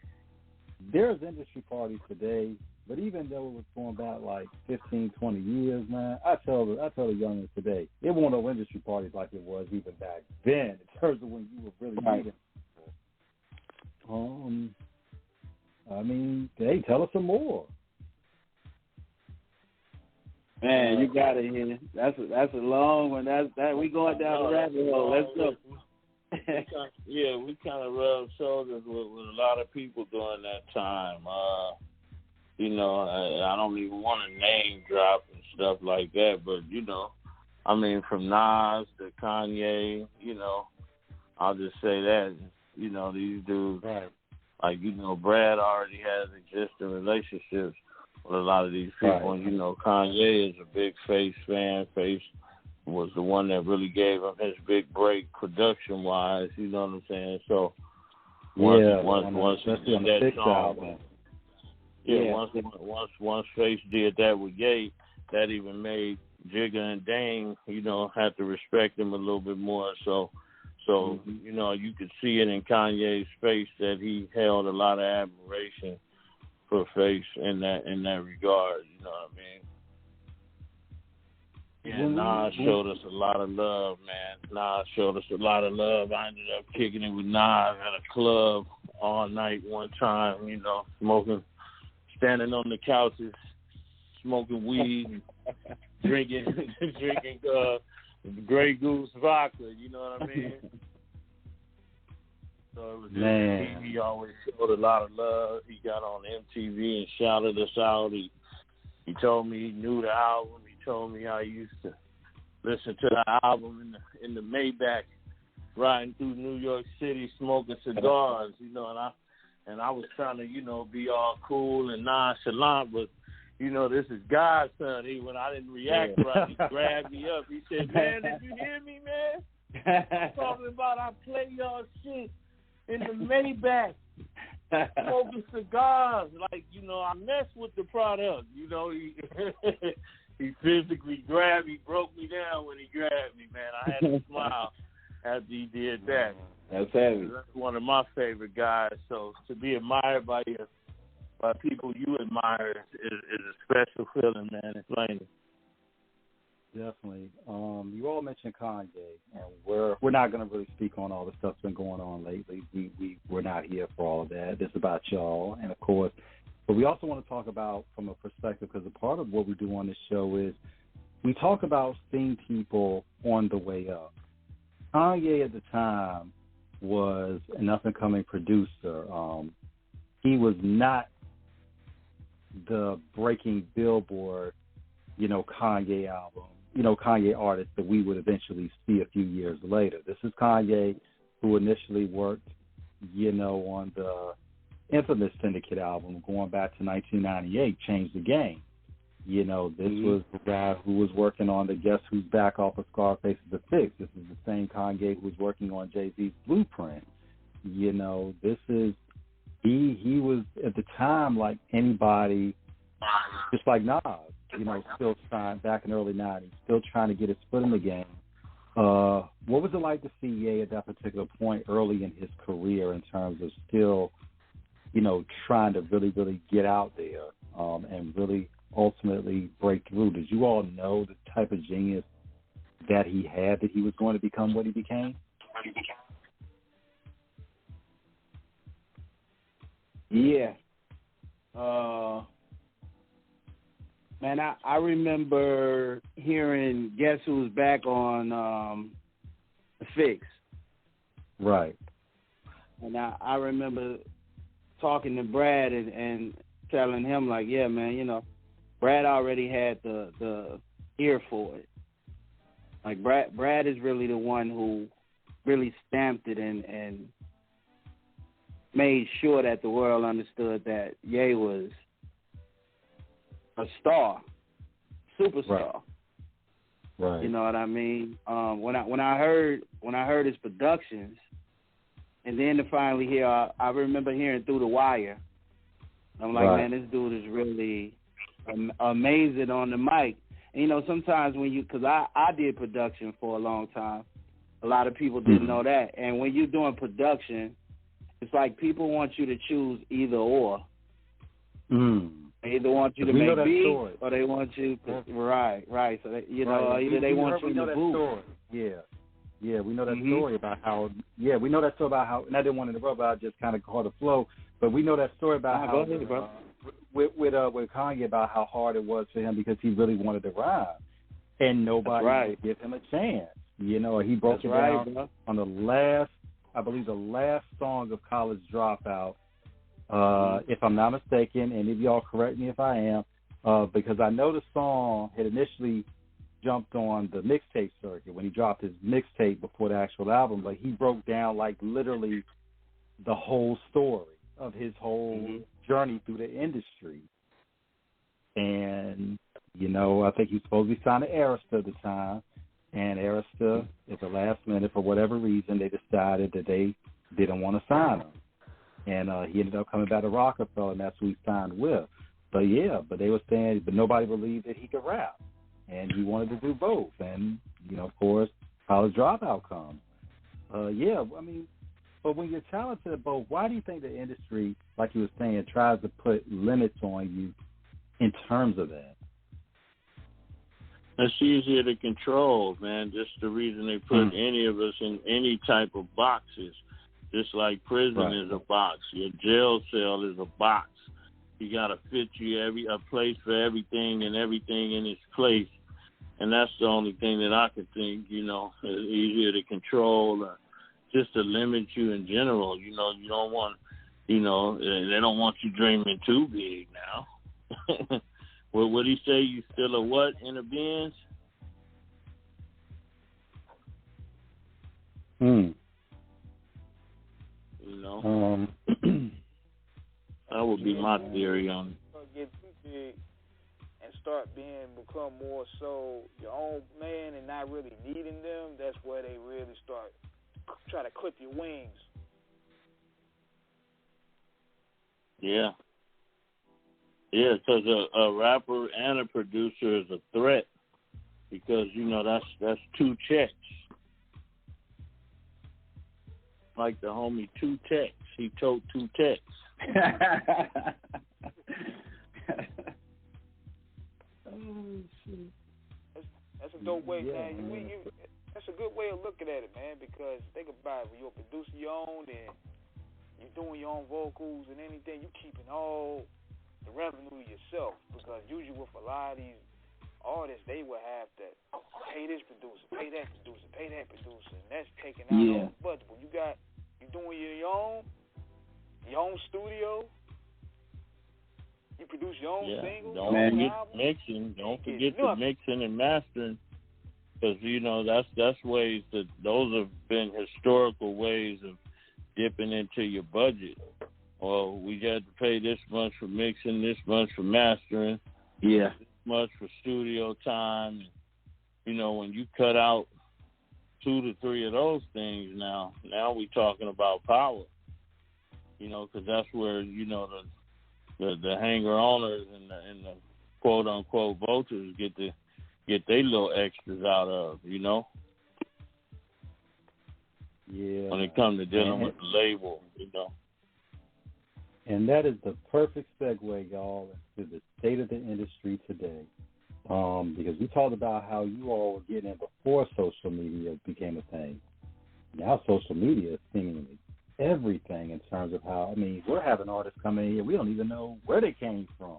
Speaker 2: there's industry parties today, but even though it was going back, like, 15, 20 years, man, I tell the youngins today, it wasn't no industry parties like it was even back then in terms of when you were really meeting people. I mean, hey, tell us some more.
Speaker 4: Man, you got it here. That's a long one. That we going down the rabbit hole. Let's go.
Speaker 3: We kind of rubbed shoulders with a lot of people during that time. You know, I don't even want to name drop and stuff like that, but you know, I mean, from Nas to Kanye, you know, I'll just say that, you know, these dudes,
Speaker 2: right.
Speaker 3: Like, you know, Brad already has existing relationships with a lot of these people.
Speaker 2: Right.
Speaker 3: And, you know, Kanye is a big Face fan. Face was the one that really gave him his big break production-wise, you know what I'm saying? So, once he did that song, once Face did that with Ye, that even made Jigga and Dame, you know, have to respect him a little bit more. So you know, you could see it in Kanye's face that he held a lot of admiration for Face in that regard. You know what I mean? Yeah, Nas showed us a lot of love, man. Nas showed us a lot of love. I ended up kicking it with Nas at a club all night one time, you know, standing on the couches, smoking weed, drinking Grey Goose vodka, you know what I mean? So it was
Speaker 2: Man.
Speaker 3: he always showed a lot of love. He got on MTV and shouted us out. He told me he knew the album. He told me how he used to listen to the album in the Maybach, riding through New York City, smoking cigars, you know, and I was trying to, you know, be all cool and nonchalant, but, you know, this is God's son. When I didn't react right, he grabbed me up. He said, man, did you hear me, man? I'm talking about I play y'all shit in the Maybach, smoking cigars. Like, you know, I mess with the product. You know, he physically grabbed me, broke me down when he grabbed me, man. I had to smile after he did that.
Speaker 4: That's heavy.
Speaker 3: That's one of my favorite guys. So to be admired by people you admire is a special feeling, man. It's plain.
Speaker 2: Definitely. You all mentioned Kanye, and we're not going to really speak on all the stuff that's been going on lately. We're not here for all of that. It's about y'all, and of course, but we also want to talk about from a perspective, because a part of what we do on this show is we talk about seeing people on the way up. Kanye at the time was an up-and-coming producer. He was not the breaking Billboard, you know, Kanye album, you know, Kanye artist that we would eventually see a few years later. This is Kanye who initially worked, you know, on the infamous Syndicate album going back to 1998, Changed the Game. You know, this was the guy who was working on the Guess Who's Back off of Scarface The Fix. This is the same Kanye who was working on Jay-Z's Blueprint. You know, this is, he was at the time like anybody, just like Nas, you know, still trying, back in the early 90s, still trying to get his foot in the game. What was it like to see Ye at that particular point early in his career in terms of still, you know, trying to really, really get out there and really ultimately break through? Did you all know the type of genius that he had, that he was going to become what he became?
Speaker 4: Yeah. Man, I remember hearing Guess Who's Back on The Fix.
Speaker 2: Right.
Speaker 4: And I remember talking to Brad and telling him, like, yeah, man, you know, Brad already had the ear for it. Like, Brad is really the one who really stamped it and made sure that the world understood that Ye was a star, superstar.
Speaker 2: Right.
Speaker 4: You know what I mean? When I heard his productions, and then to finally hear, I remember hearing Through the Wire. I'm like, man, this dude is really amazing on the mic. And, you know, sometimes when you, because I did production for a long time, a lot of people didn't know that. And when you're doing production, it's like people want you to choose either or. They either want you to make beats, or they want you to, right. So, they, you know, either they want you in the booth.
Speaker 2: Yeah, we know that story about how, we know that story about how, and I didn't want to interrupt, but I just kind of caught the flow, but we know that story about how, with Kanye, about how hard it was for him because he really wanted to rhyme, and nobody would give him a chance. You know, he broke it down on the last, I believe the last song of College Dropout, if I'm not mistaken, and if y'all correct me if I am, because I know the song had initially jumped on the mixtape circuit when he dropped his mixtape before the actual album, but he broke down like literally the whole story of his whole journey through the industry. And, you know, I think he was supposed to be signed to Arista at the time, and Arista, at the last minute, for whatever reason, they decided that they didn't want to sign him. And he ended up coming back to Rockefeller, and that's who he signed with. But they were saying, but nobody believed that he could rap. And he wanted to do both. And, you know, of course, College Dropout comes. I mean, but when you're talented at both, why do you think the industry, like you were saying, tries to put limits on you in terms of that?
Speaker 3: It's easier to control, man. Just the reason they put any of us in any type of boxes. Just like prison is a box. Your jail cell is a box. You got to fit you a place for everything and everything in its place. And that's the only thing that I could think, you know, is easier to control. just to limit you in general. You know, you don't want, you know, they don't want you dreaming too big now. Well, what he say? You still a what in a Benz? You know, that would be my theory on it.
Speaker 1: Get too big and start become more so your own man and not really needing them. That's where they really start try to clip your wings.
Speaker 3: Yeah. Yeah, because a rapper and a producer is a threat because, you know, that's two checks. Like the homie 2 Techs. He told 2 Techs.
Speaker 1: That's a dope way, man. That's a good way of looking at it, man, because think about it. When you're a producer your own and you're doing your own vocals and anything, you keeping all the revenue yourself, because usually with a lot of these artists, they will have to pay this producer, pay that producer, pay that producer, and that's taking out all the budget. When you're doing your own studio, you produce your own singles,
Speaker 3: don't forget mixing. Don't forget the mixing and mastering, because you know that's ways that those have been historical ways of dipping into your budget. Well, we got to pay this much for mixing, this much for mastering, this much for studio time. You know, when you cut out 2 to 3 of those things, now we talking about power. You know, because that's where, you know, the hanger owners and the quote unquote voters get their little extras out of, you know.
Speaker 2: Yeah.
Speaker 3: When it comes to dealing with the label, you know.
Speaker 2: And that is the perfect segue, y'all, into the state of the industry today. Because we talked about how you all were getting in before social media became a thing. Now social media is seemingly everything in terms of how, I mean, we're having artists come in here, we don't even know where they came from.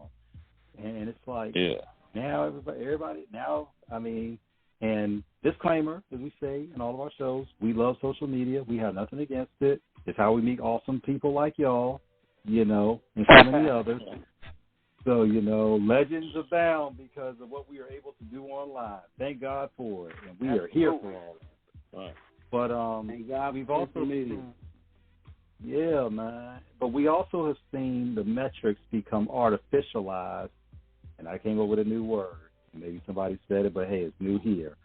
Speaker 2: And it's like, now everybody, now, I mean, and disclaimer, as we say in all of our shows, we love social media. We have nothing against it. It's how we meet awesome people like y'all, you know, and so many others. So, you know, legends abound because of what we are able to do online. Thank God for it. And we are here for all of it. But
Speaker 4: thank God
Speaker 2: we've also seen, man. But we also have seen the metrics become artificialized, and I came up with a new word. Maybe somebody said it, but hey, it's new here.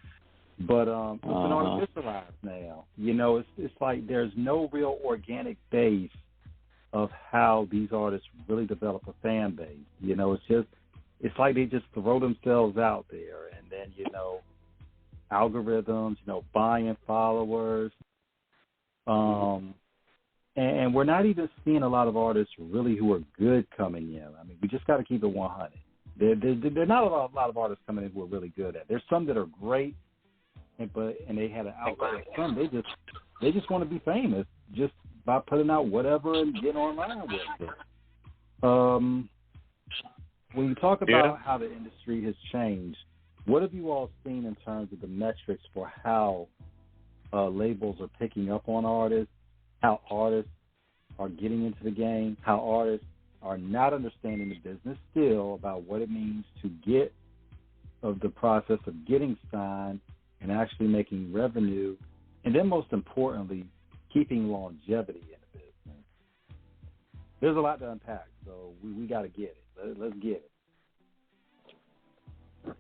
Speaker 2: But it's been artificialized now. You know, it's like there's no real organic base of how these artists really develop a fan base. You know, it's like they just throw themselves out there, and then, you know, algorithms, you know, buying followers. And we're not even seeing a lot of artists really who are good coming in. I mean, we just got to keep it 100. There's not a lot of artists coming in who are really good at it. There's some that are great, and they had an outlet. Some they just want to be famous just by putting out whatever and getting online with it. When you talk about how the industry has changed, what have you all seen in terms of the metrics for how labels are picking up on artists, how artists are getting into the game, how artists are not understanding the business still about what it means to get of the process of getting signed and actually making revenue, and then most importantly, keeping longevity in the business? There's a lot to unpack, so we got to get it. Let's get it.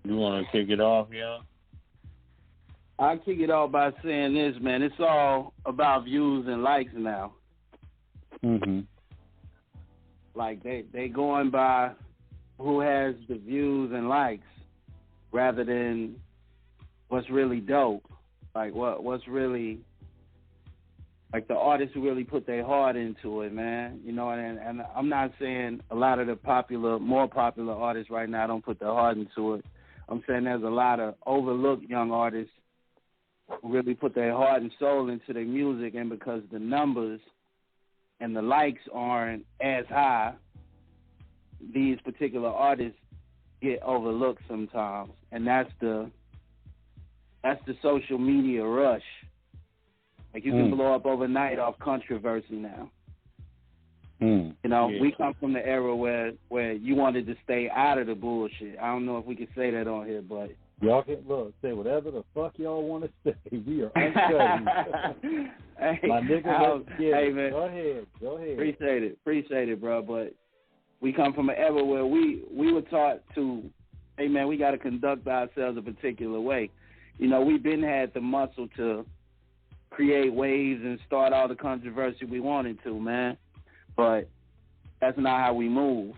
Speaker 3: You want to kick it off, yeah?
Speaker 4: I'll kick it off by saying this, man. It's all about views and likes now.
Speaker 2: Mm-hmm.
Speaker 4: Like, they going by who has the views and likes rather than what's really dope. Like, what's really, like, the artists who really put their heart into it, man. You know, and I'm not saying a lot of the more popular artists right now don't put their heart into it. I'm saying there's a lot of overlooked young artists who really put their heart and soul into their music, and because the numbers and the likes aren't as high, these particular artists get overlooked sometimes. And that's the social media rush. Like, you can blow up overnight off controversy now. You know, we come from the era where you wanted to stay out of the bullshit. I don't know if we can say that on here, but
Speaker 2: y'all can say whatever the fuck y'all want to say. We are uncut.
Speaker 4: Hey,
Speaker 2: my nigga, let's get it.
Speaker 4: Man.
Speaker 2: Go ahead.
Speaker 4: Appreciate it, bro. But we come from an era where we were taught to, hey man, we got to conduct ourselves a particular way. You know, we've been had the muscle to create waves and start all the controversy we wanted to, man. But that's not how we move.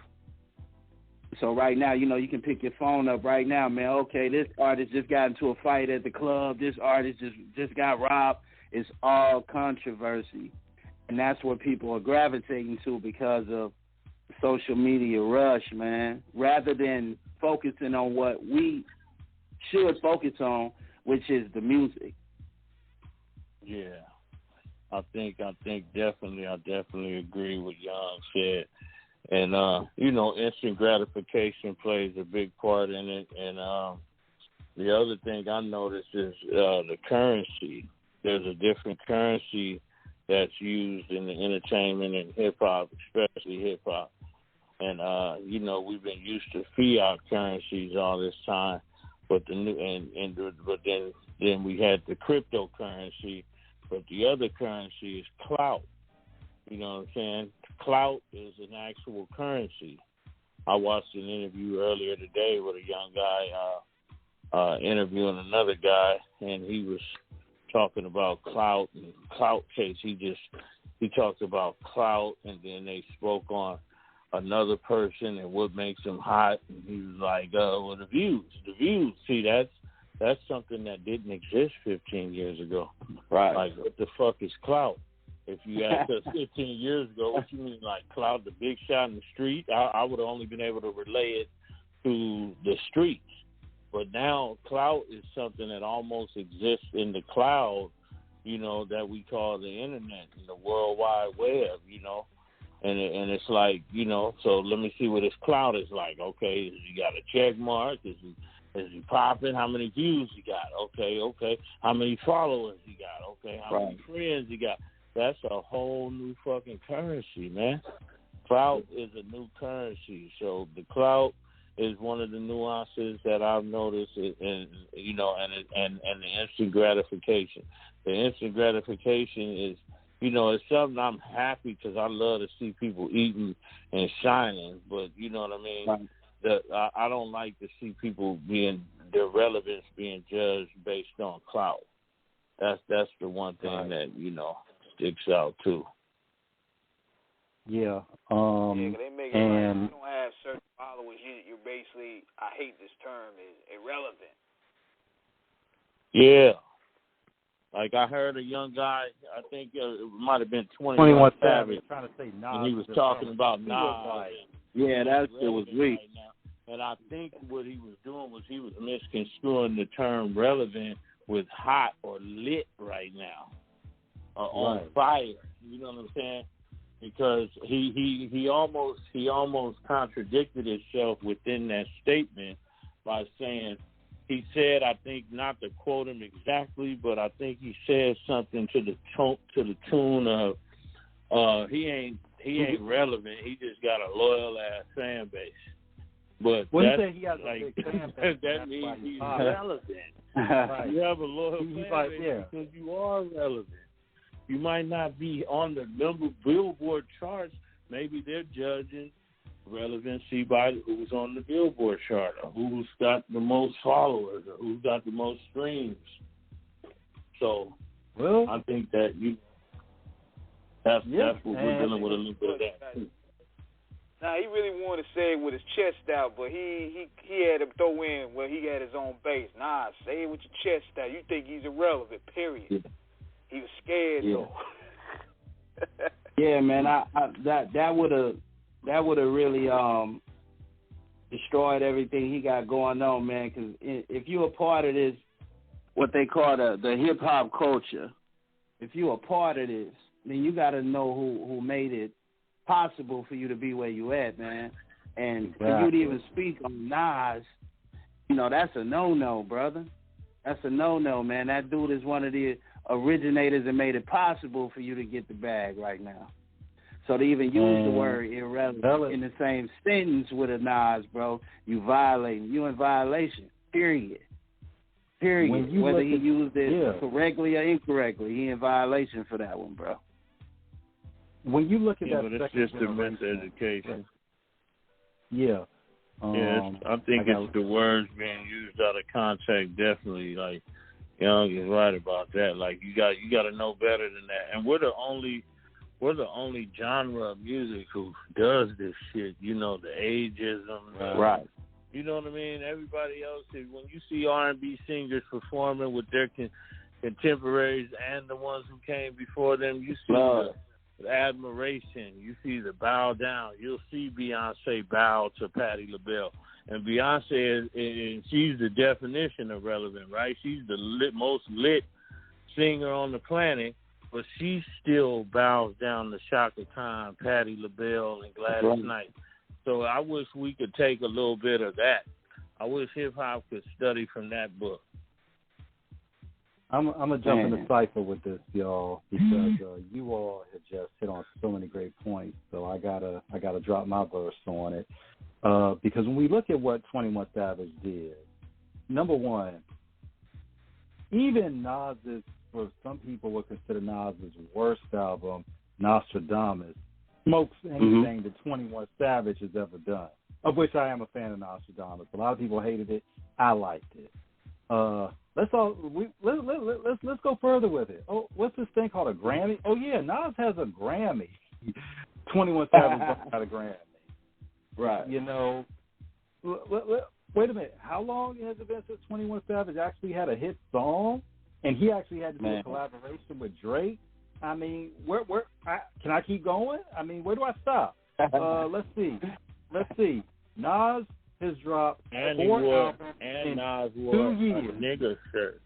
Speaker 4: So right now, you know, you can pick your phone up right now, man. Okay, this artist just got into a fight at the club. This artist just got robbed. It's all controversy. And that's what people are gravitating to because of social media rush, man, rather than focusing on what we should focus on, which is the music.
Speaker 3: Yeah. I definitely agree with Young said. And, you know, instant gratification plays a big part in it. And the other thing I noticed is the currency. There's a different currency that's used in the entertainment and hip-hop, especially hip-hop. And, you know, we've been used to fiat currencies all this time. But but then we had the cryptocurrency. But the other currency is clout. You know what I'm saying? Clout is an actual currency. I watched an interview earlier today with a young guy interviewing another guy, and he was talking about clout and clout case. He talked about clout, and then they spoke on another person and what makes them hot. And he was like, well, the views. See, that's something that didn't exist 15 years ago.
Speaker 4: Right.
Speaker 3: Like, what the fuck is clout? If you asked us 15 years ago, what you mean, like clout, the big shot in the street? I would have only been able to relay it to the streets. But now clout is something that almost exists in the cloud, you know, that we call the internet and the World Wide Web, you know. And it's like, you know, so let me see what his clout is like. Okay, has he got a check mark? Is he popping? How many views he got? Okay. How many followers he got? Okay, how many friends he got? That's a whole new fucking currency, man. Clout is a new currency. So the clout is one of the nuances that I've noticed, and you know, and the instant gratification. The instant gratification is, you know, it's something I'm happy because I love to see people eating and shining. But you know what I mean. Right. I don't like to see people their relevance being judged based on clout. That's the one thing that, you know, sticks out too.
Speaker 2: Yeah.
Speaker 1: They make it like you don't have certain followers, you're basically, I hate this term, is irrelevant.
Speaker 3: Yeah. Like I heard a young guy, I think it might have been 21 Savage,
Speaker 2: trying to say Nas,
Speaker 3: and he was talking about Nas.
Speaker 4: Yeah, it was weak.
Speaker 3: Right now. And I think what he was doing was he was misconstruing the term relevant with hot or lit right now, on fire. You know what I'm saying? Because he almost contradicted himself within that statement by saying, he said, I think, not to quote him exactly, but I think he said something to the tune of he ain't relevant. He just got a loyal ass fan base. But
Speaker 2: he said he has a big fan base.
Speaker 3: That means he's relevant. Right. You have a loyal fan base because you are relevant. You might not be on the Billboard charts. Maybe they're judging relevancy by who's on the Billboard chart, or who's got the most followers, or who's got the most streams. So, I think that that's what we're dealing with a little bit of that.
Speaker 1: Now, he really wanted to say it with his chest out, but he had to throw in where he had his own base. Nah, say it with your chest out. You think he's irrelevant, period. Yeah. He was scared, though.
Speaker 4: Yeah, man, that would have really destroyed everything he got going on, man, because if you're a part of this, what they call the hip-hop culture, if you're a part of this, then you got to know who made it possible for you to be where you at, man. And for you to even speak on Nas, you know, that's a no-no, brother. That's a no-no, man. That dude is one of the originators that made it possible for you to get the bag right now. So to even use the word irrelevant in the same sentence with a Nas, bro, you violating. You in violation, period. Period. Whether he used it correctly or incorrectly, he in violation for that one, bro.
Speaker 2: When you look at that,
Speaker 3: but it's just a miseducation.
Speaker 2: Yeah.
Speaker 3: I think it's the words being used out of context. Definitely, like Young is right about that. Like you got to know better than that. And we're the only genre of music who does this shit. You know, the ageism,
Speaker 4: right?
Speaker 3: You know what I mean? Everybody else, when you see R&B singers performing with their contemporaries and the ones who came before them, you see the admiration. You see the bow down. You'll see Beyonce bow to Patti LaBelle. And Beyonce, she's the definition of relevant, right? She's the most lit singer on the planet, but she still bows down to Shaka Khan, Patti LaBelle, and Gladys Knight. So I wish we could take a little bit of that. I wish hip-hop could study from that book.
Speaker 2: I'm going to jump in the cypher with this, y'all, because you all have just hit on so many great points. So I gotta drop my verse on it. Because when we look at what 21 Savage did, number one, even Nas's, for some people would consider Nas's worst album, Nostradamus, smokes anything that 21 Savage has ever done, of which I am a fan of Nostradamus. A lot of people hated it. I liked it. Let's go further with it. Oh, what's this thing called, a Grammy? Oh yeah, Nas has a Grammy. 21 Savage got a Grammy.
Speaker 4: Right.
Speaker 2: You know, wait a minute. How long has it been since 21 Savage actually had a hit song, and he actually had to do a collaboration with Drake? I mean, can I keep going? I mean, where do I stop? Let's see. Nas has dropped
Speaker 3: and
Speaker 2: 4 albums in
Speaker 3: Nas
Speaker 2: 2
Speaker 3: a
Speaker 2: years.
Speaker 3: nigger shirt.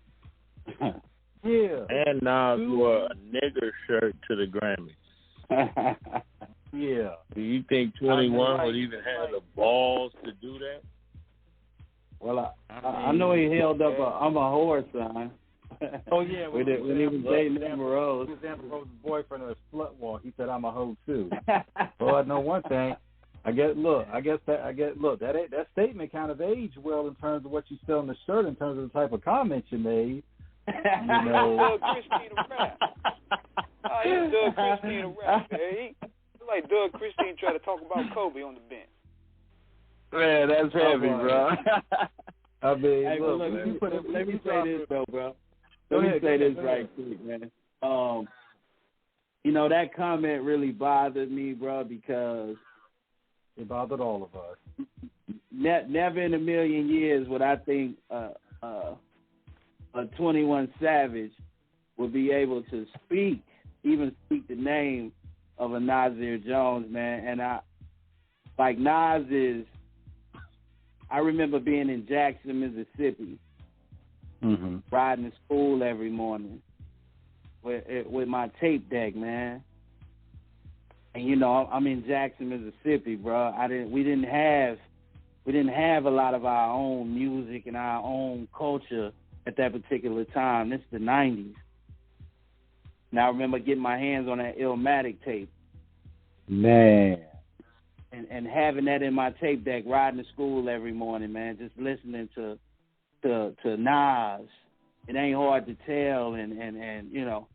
Speaker 2: Yeah.
Speaker 3: And Nas wore a nigger shirt to the Grammys.
Speaker 2: Yeah.
Speaker 3: Do you think 21 would even have the balls to do that?
Speaker 4: Well, I know he held up I'm a whore sign.
Speaker 2: Oh, yeah.
Speaker 4: When he was dating Amber Rose.
Speaker 2: He was Amber Rose's boyfriend in a slut walk. He said, I'm a hoe, too. Well, I know one thing. That statement kind of aged well in terms of what you sell in the shirt, in terms of the type of comments you made. You know.
Speaker 1: Doug Christine a rap. He's Doug Christine a rap, man. He's like Doug Christine trying to talk about Kobe on the bench.
Speaker 4: Man, that's heavy, bro.
Speaker 2: I mean,
Speaker 4: hey,
Speaker 2: look,
Speaker 4: let me say this, though, bro. Let me say this right quick, man. You know, that comment really bothered me, bro, because
Speaker 2: it bothered all of us.
Speaker 4: Never in a million years would I think a 21 Savage would be able to even speak the name of a Nasir Jones, man. And Nas is, I remember being in Jackson, Mississippi, riding to school every morning with my tape deck, man. And you know, I'm in Jackson, Mississippi, bro. We didn't have a lot of our own music and our own culture at that particular time. This is the 90s. Now I remember getting my hands on that Illmatic tape.
Speaker 2: Man.
Speaker 4: And having that in my tape deck, riding to school every morning, man, just listening to Nas. It ain't hard to tell, and you know,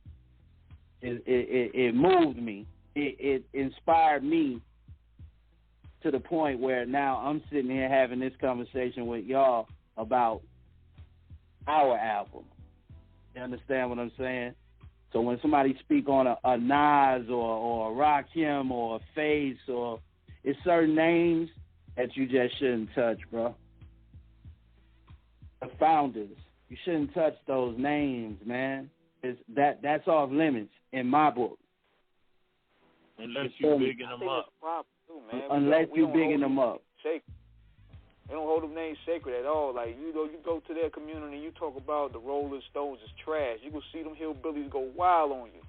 Speaker 4: it moved me. It inspired me to the point where now I'm sitting here having this conversation with y'all about our album. You understand what I'm saying? So when somebody speak on a Nas or a Rakim or a Face, or it's certain names that you just shouldn't touch, bro. The founders, you shouldn't touch those names, man. That's off limits in my book.
Speaker 3: Unless you're bigging them up.
Speaker 4: Unless you're bigging them up.
Speaker 1: They don't hold them names sacred at all. Like, you know, you go to their community, you talk about the Rolling Stones is trash. You will see them hillbillies go wild on you.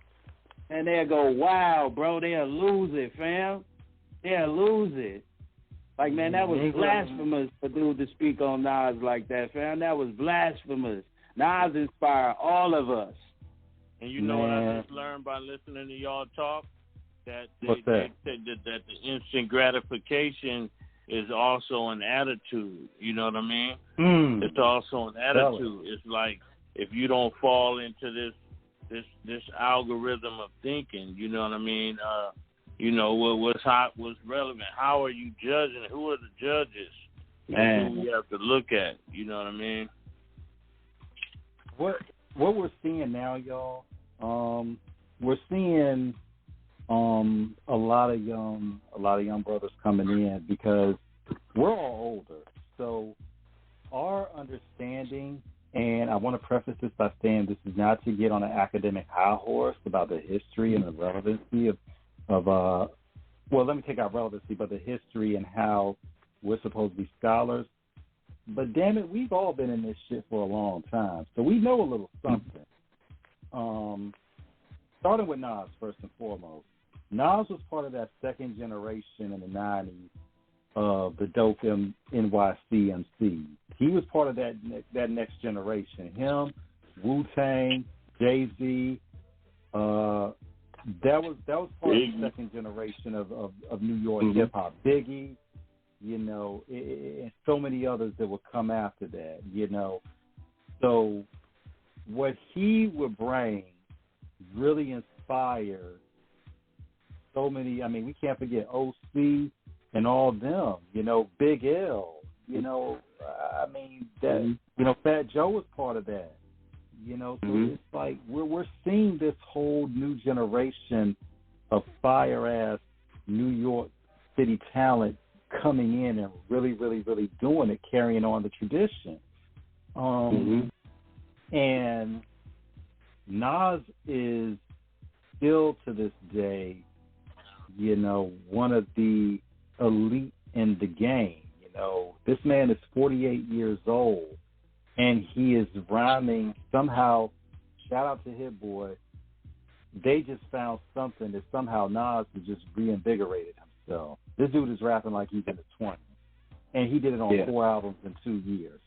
Speaker 4: And they'll go wild, bro. They'll lose it, fam. They'll lose it. Like, man, that was blasphemous for dude to speak on Nas like that, fam. That was blasphemous. Nas inspired all of us.
Speaker 3: And you know what I just learned by listening to y'all talk? That
Speaker 2: What's that?
Speaker 3: That the instant gratification is also an attitude. You know what I mean? It's also an attitude. It's like if you don't fall into this algorithm of thinking, you know what I mean? You know what's hot, what's relevant. How are you judging? Who are the judges?
Speaker 4: Man,
Speaker 3: Who we have to look at. You know what I mean?
Speaker 2: What we're seeing now, y'all, we're seeing a lot of young brothers coming in because we're all older. So our understanding, and I want to preface this by saying this is not to get on an academic high horse about the history and the relevancy of well, let me take out relevancy, but the history and how we're supposed to be scholars. But damn it, we've all been in this shit for a long time, so we know a little something. Starting with Nas first and foremost. Nas was part of that second generation in the 90s of the dope NYC MC. He was part of that next generation. Him, Wu-Tang, Jay-Z, that was part of the second generation of New York hip-hop. Biggie, you know, and so many others that would come after that, you know. So what he would bring really inspired so many. I mean, we can't forget OC and all them, you know, Big L, you know, I mean, that, you know, Fat Joe was part of that, you know, so it's like we're seeing this whole new generation of fire-ass New York City talent coming in and really, really, really doing it, carrying on the tradition. And Nas is still to this day, you know, one of the elite in the game. You know, this man is 48 years old, and he is rhyming somehow. Shout out to Hit Boy. They just found something that somehow Nas has just reinvigorated himself. This dude is rapping like he's in his 20s, and he did it on 4 albums in 2 years.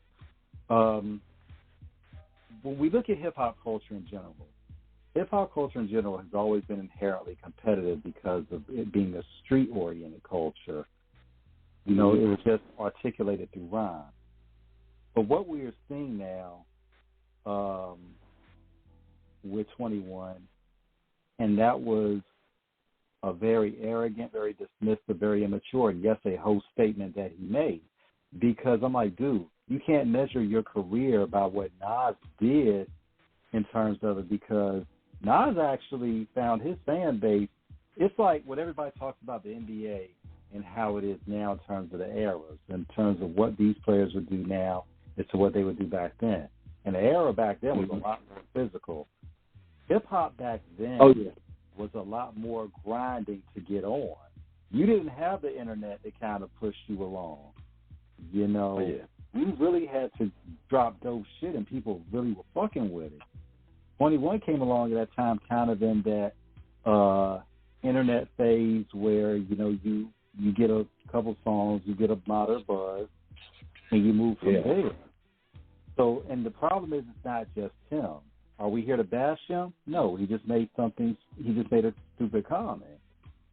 Speaker 2: When we look at hip-hop culture in general, hip-hop culture in general has always been inherently competitive because of it being a street-oriented culture. You know, it was just articulated through rhyme. But what we are seeing now with 21, and that was a very arrogant, very dismissive, very immature, and yes, a whole statement that he made. Because I'm like, dude, you can't measure your career by what Nas did in terms of it, because Nas actually found his fan base. It's like what everybody talks about the NBA and how it is now in terms of the eras, in terms of what these players would do now as to what they would do back then. And the era back then was a lot more physical. Hip-hop back then was a lot more grinding to get on. You didn't have the internet that kind of pushed you along. You know, you really had to drop dope shit, and people really were fucking with it. 21 came along at that time kind of in that internet phase where, you know, you get a couple songs, you get a moderate buzz, and you move from there. So, and the problem is it's not just him. Are we here to bash him? No, he just made a stupid comment,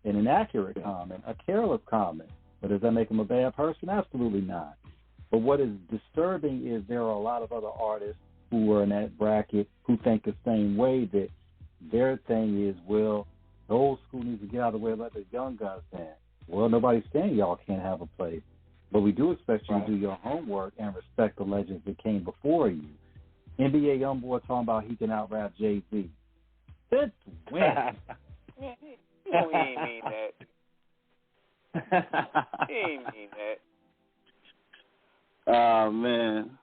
Speaker 2: an inaccurate comment, a careless comment. But does that make him a bad person? Absolutely not. But what is disturbing is there are a lot of other artists who are in that bracket who think the same way, that their thing is, well, the old school needs to get out of the way and let the young guys stand. Well, nobody's saying y'all can't have a place, but we do expect you to do your homework and respect the legends that came before you. NBA YoungBoy talking about he can out-rap Jay-Z. That's when.
Speaker 1: No, he ain't mean that. He ain't mean that.
Speaker 4: Oh, man.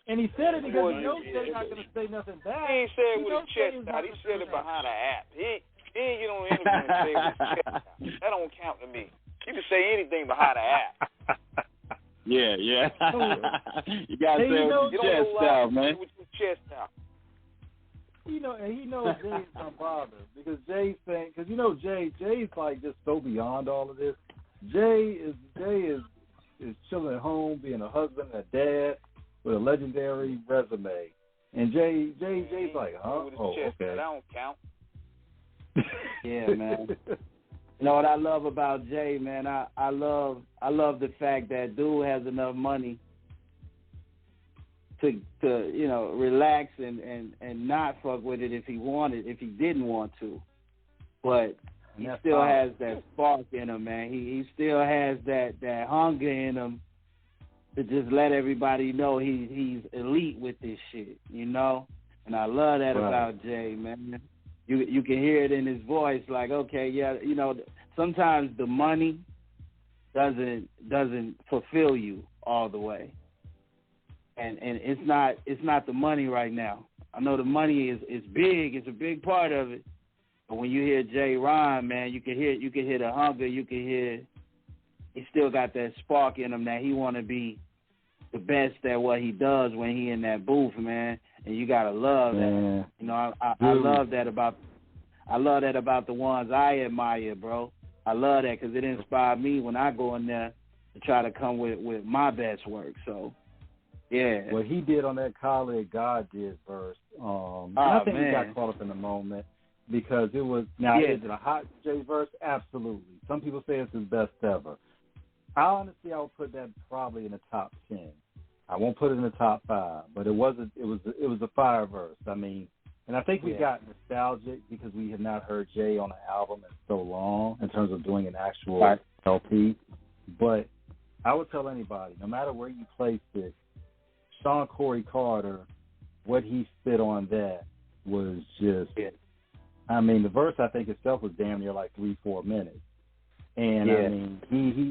Speaker 2: And he said it because he knows Jay's not going to say nothing back.
Speaker 1: He ain't said it with his chest out. He said it behind an app. He ain't get on the interview and say it with his chest out. That don't count to me. You can say anything behind an app.
Speaker 3: Yeah. You got to say it with your chest out, man.
Speaker 1: With your chest out.
Speaker 2: You know, and he knows Jay's not bothered because Jay's saying, because you know Jay's like just so beyond all of this. Jay is chilling at home, being a husband and a dad with a legendary resume, And Jay's like, huh? Oh, okay.
Speaker 1: That don't count.
Speaker 4: Yeah, man. You know what I love about Jay, man? I love the fact that dude has enough money to relax and not fuck with it if he didn't want to. But he still has that spark in him, man. He still has that hunger in him to just let everybody know he's elite with this shit, you know? And I love that about Jay, man. You can hear it in his voice, like, okay, yeah, you know, sometimes the money doesn't fulfill you all the way. And it's not the money right now. I know the money is big, it's a big part of it. But when you hear Jay rhyme, man, you can hear the hunger, you can hear he still got that spark in him that he wanna be the best at what he does when he in that booth, man. And you gotta love that. You know, I love that about the ones I admire, bro. I love that because it inspired me when I go in there to try to come with my best work. So, yeah.
Speaker 2: What he did on that Khaled God did verse, I think he got caught up in the moment because it was, now is it a hot Jay verse? Absolutely. Some people say it's his best ever. I would put that probably in the top 10. I won't put it in the top 5, but it was a fire verse. I mean, and I think we got nostalgic because we had not heard Jay on an album in so long in terms of doing an actual LP. But I would tell anybody, no matter where you placed it, Sean Corey Carter, what he spit on that was just, I mean, the verse I think itself was damn near like 3-4 minutes. And I mean,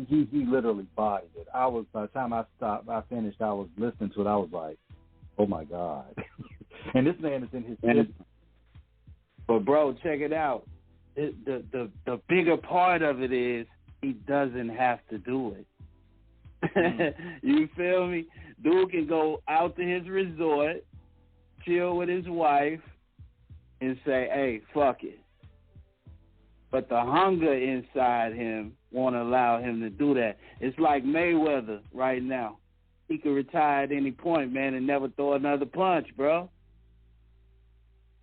Speaker 2: he literally bodied it. By the time I finished, I was listening to it. I was like, oh my God. And this man is in his 50s.
Speaker 4: But bro, check it out. The bigger part of it is he doesn't have to do it. You feel me? Dude can go out to his resort, chill with his wife, and say, hey, fuck it. But the hunger inside him won't allow him to do that. It's like Mayweather right now. He could retire at any point, man, and never throw another punch, bro.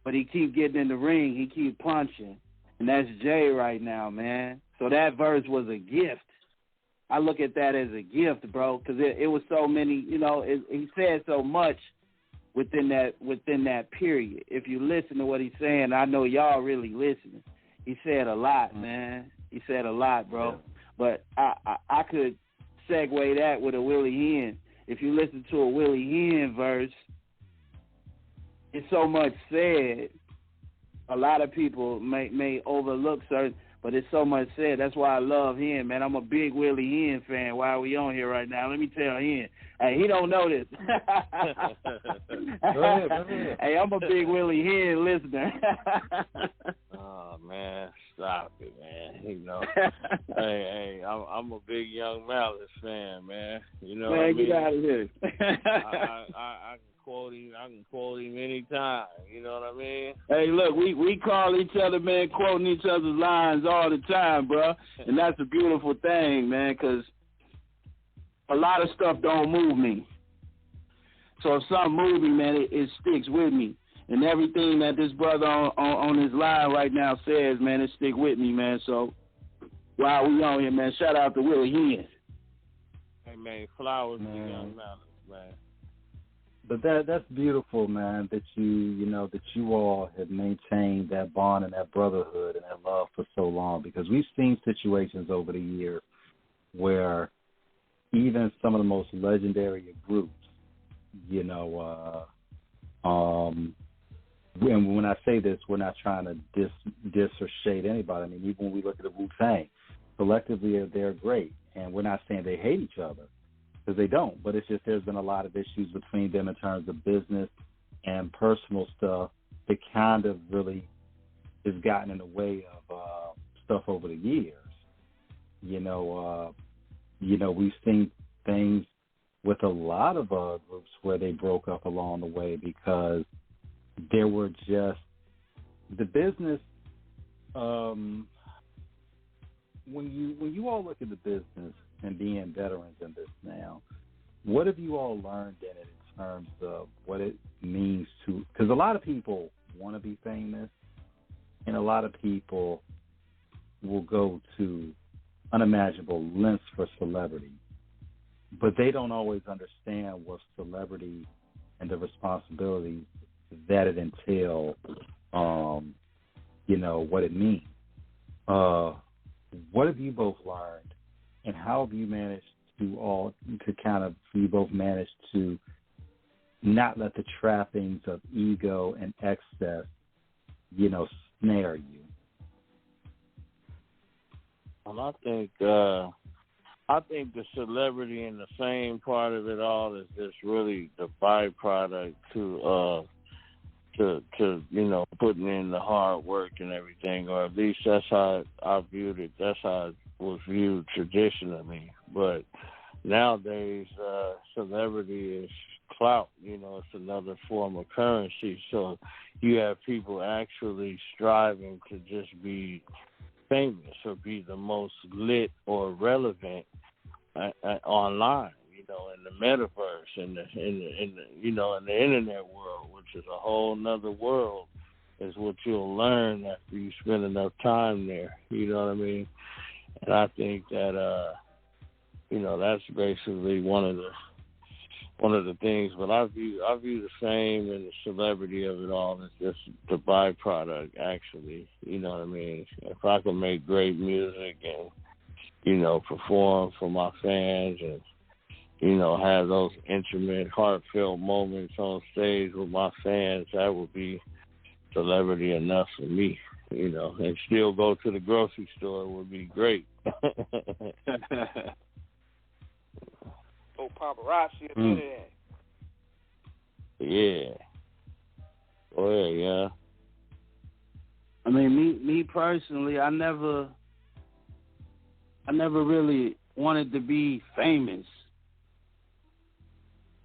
Speaker 4: But he keep getting in the ring. He keep punching. And that's Jay right now, man. So that verse was a gift. I look at that as a gift, bro, because it was so many, you know, he said so much within that period. If you listen to what he's saying, I know y'all really listening. He said a lot, man. He said a lot, bro. But I could segue that with a Willie Hen. If you listen to a Willie Hen verse, it's so much said. A lot of people may overlook certain, but it's so much said. That's why I love Hen, man. I'm a big Willie Hen fan. Why are we on here right now? Let me tell Hen. Hey, he don't know this.
Speaker 2: Go ahead.
Speaker 4: Hey, I'm a big Willie Hen listener.
Speaker 3: Oh man, stop it, man. You know, hey, I'm a big Young Malice fan, man. You know,
Speaker 4: man,
Speaker 3: what I mean?
Speaker 4: Get out of here.
Speaker 3: I can quote him anytime. You know what I mean?
Speaker 4: Hey, look, we call each other, man, quoting each other's lines all the time, bro. And that's a beautiful thing, man, because a lot of stuff don't move me. So if something moves me, man, it sticks with me. And everything that this brother on his line right now says, man, it stick with me, man. So while we on here, man, shout out to Willie Hen.
Speaker 3: Hey, man, flowers to Young Malice, man.
Speaker 2: But that's beautiful, man, that you all have maintained that bond and that brotherhood and that love for so long, because we've seen situations over the years where even some of the most legendary groups, you know, and when I say this, we're not trying to diss or shade anybody. I mean, even when we look at the Wu-Tang, collectively they're great, and we're not saying they hate each other, because they don't. But it's just there's been a lot of issues between them in terms of business and personal stuff that kind of really has gotten in the way of stuff over the years. We've seen things with a lot of groups where they broke up along the way because there were just the business. When you all look at the business and being veterans in this now, what have you all learned in it in terms of what it means to, because a lot of people want to be famous, and a lot of people will go to unimaginable lengths for celebrity, but they don't always understand what celebrity and the responsibilities that it entails, what it means. What have you both learned, and how have you managed you both managed to not let the trappings of ego and excess, snare you?
Speaker 3: Well, I think the celebrity and the fame part of it all is just really the byproduct to putting in the hard work and everything, or at least that's how I viewed it. That's how it was viewed traditionally. But nowadays, celebrity is clout. It's another form of currency. So you have people actually striving to just be famous or be the most lit or relevant online, in the metaverse, in the internet world, which is a whole nother world, is what you'll learn after you spend enough time there. You know what I mean? And I think that that's basically one of the things. But I view the fame and the celebrity of it all as just the byproduct, actually. You know what I mean? If I can make great music and perform for my fans and have those intimate, heartfelt moments on stage with my fans, that would be celebrity enough for me. And still go to the grocery store would be great.
Speaker 1: Oh, paparazzi in there.
Speaker 3: Yeah. Oh, yeah.
Speaker 4: I mean, me personally, I never really wanted to be famous.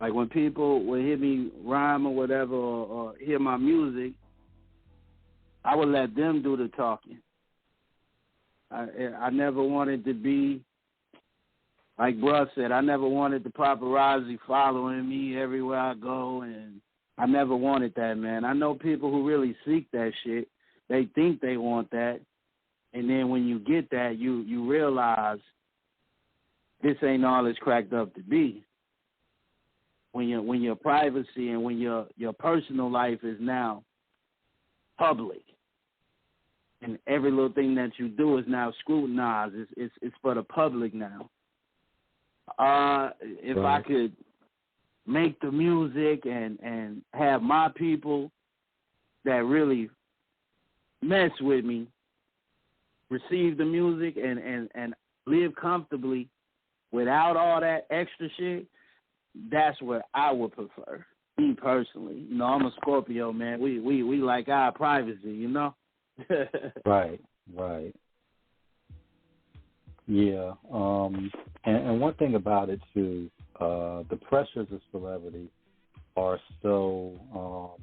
Speaker 4: Like when people would hear me rhyme or whatever, or hear my music, I would let them do the talking. I never wanted to be, like Bruh said, I never wanted the paparazzi following me everywhere I go, and I never wanted that, man. I know people who really seek that shit. They think they want that, and then when you get that, you realize this ain't all it's cracked up to be. When your privacy and when your personal life is now public, and every little thing that you do is now scrutinized. It's for the public now. If I could make the music and have my people that really mess with me receive the music and live comfortably without all that extra shit, that's what I would prefer. Me personally. I'm a Scorpio, man. We like our privacy,
Speaker 2: Right. Yeah. And one thing about it too, the pressures of celebrity are so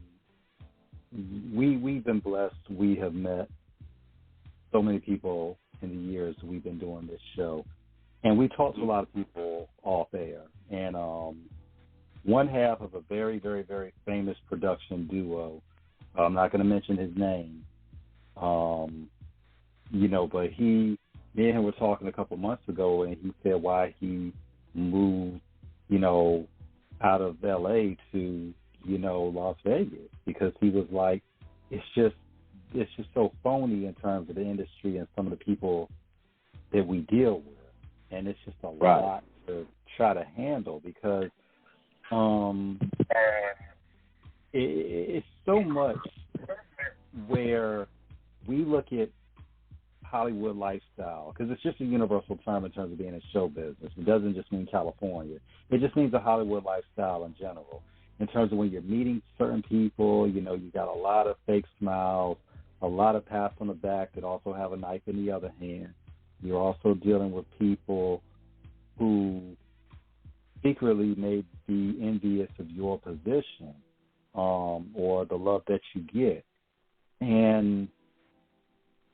Speaker 2: we've been blessed. We have met so many people in the years we've been doing this show. And we talked to a lot of people off air. And one half of a very, very, very famous production duo, I'm not going to mention his name, but me and him were talking a couple months ago, and he said why he moved, out of L.A. to, Las Vegas, because he was like, it's just so phony in terms of the industry and some of the people that we deal with. And it's just a lot to try to handle because it's so much where we look at Hollywood lifestyle, because it's just a universal term in terms of being in show business. It doesn't just mean California. It just means the Hollywood lifestyle in general. In terms of when you're meeting certain people, you got a lot of fake smiles, a lot of pats on the back that also have a knife in the other hand. You're also dealing with people who secretly may be envious of your position or the love that you get. And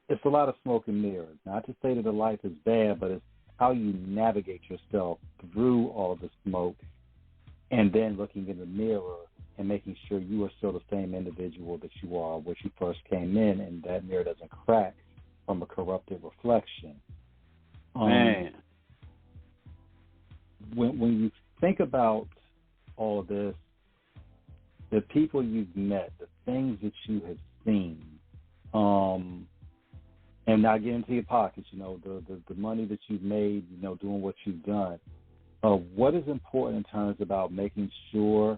Speaker 2: it's a lot of smoke and mirrors. Not to say that the life is bad, but it's how you navigate yourself through all the smoke and then looking in the mirror and making sure you are still the same individual that you are when you first came in, and that mirror doesn't crack from a corrupted reflection.
Speaker 4: Man.
Speaker 2: When you think about all of this, the people you've met, the things that you have seen, and not get into your pockets, the money that you've made, doing what you've done, what is important in terms about making sure,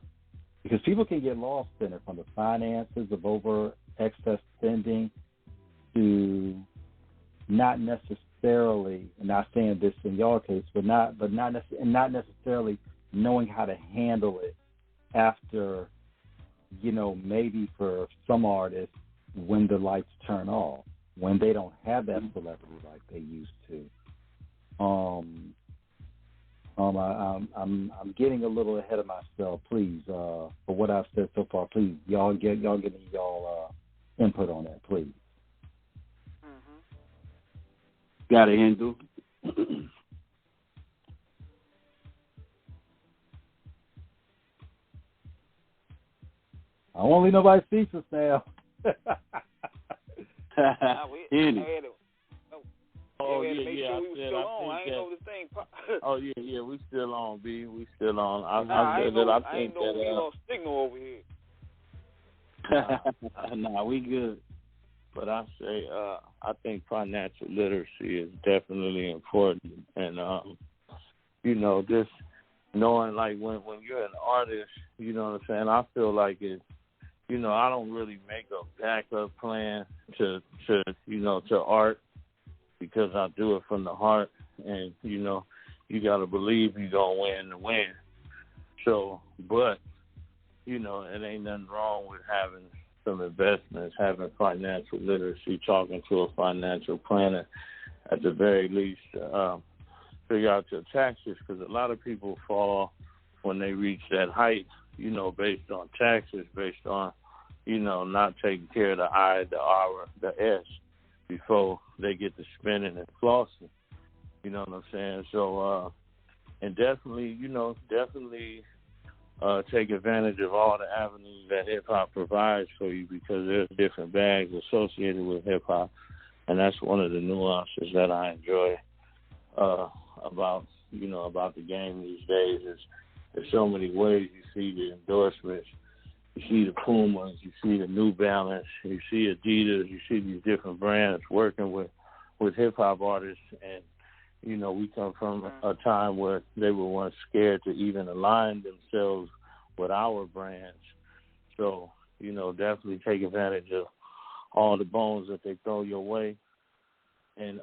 Speaker 2: because people can get lost in it, from the finances of over excess spending to not necessarily, and not saying this in your case, but not necessarily knowing how to handle it after, maybe for some artists, when the lights turn off, when they don't have that celebrity like they used to. I'm getting a little ahead of myself. Please, for what I've said so far, please, y'all give me y'all input on that, please.
Speaker 4: Got it, Hindu.
Speaker 2: I won't leave nobody speechless now.
Speaker 3: Oh,
Speaker 1: make
Speaker 3: yeah,
Speaker 1: sure we were still on. I ain't know this thing.
Speaker 3: Oh, yeah, we still on, B. We still on.
Speaker 1: I ain't know we lost signal over here.
Speaker 3: Nah, we good. But I say, I think financial literacy is definitely important. And, just knowing, like, when you're an artist, you know what I'm saying, I feel like it's, I don't really make a backup plan to art, because I do it from the heart. And, you got to believe you're going to win. So, but, it ain't nothing wrong with having some investments, having financial literacy, talking to a financial planner at the very least, figure out your taxes, because a lot of people fall when they reach that height, based on taxes, based on, not taking care of the I, the R, the S before they get to spending and flossing. You know what I'm saying? So, and definitely, take advantage of all the avenues that hip-hop provides for you, because there's different bags associated with hip-hop, and that's one of the nuances that I enjoy about the game these days. There's so many ways. You see the endorsements, you see the Pumas, you see the New Balance, you see Adidas, you see these different brands working with hip-hop artists, and we come from a time where they were once scared to even align themselves with our brands. So, definitely take advantage of all the bones that they throw your way. And,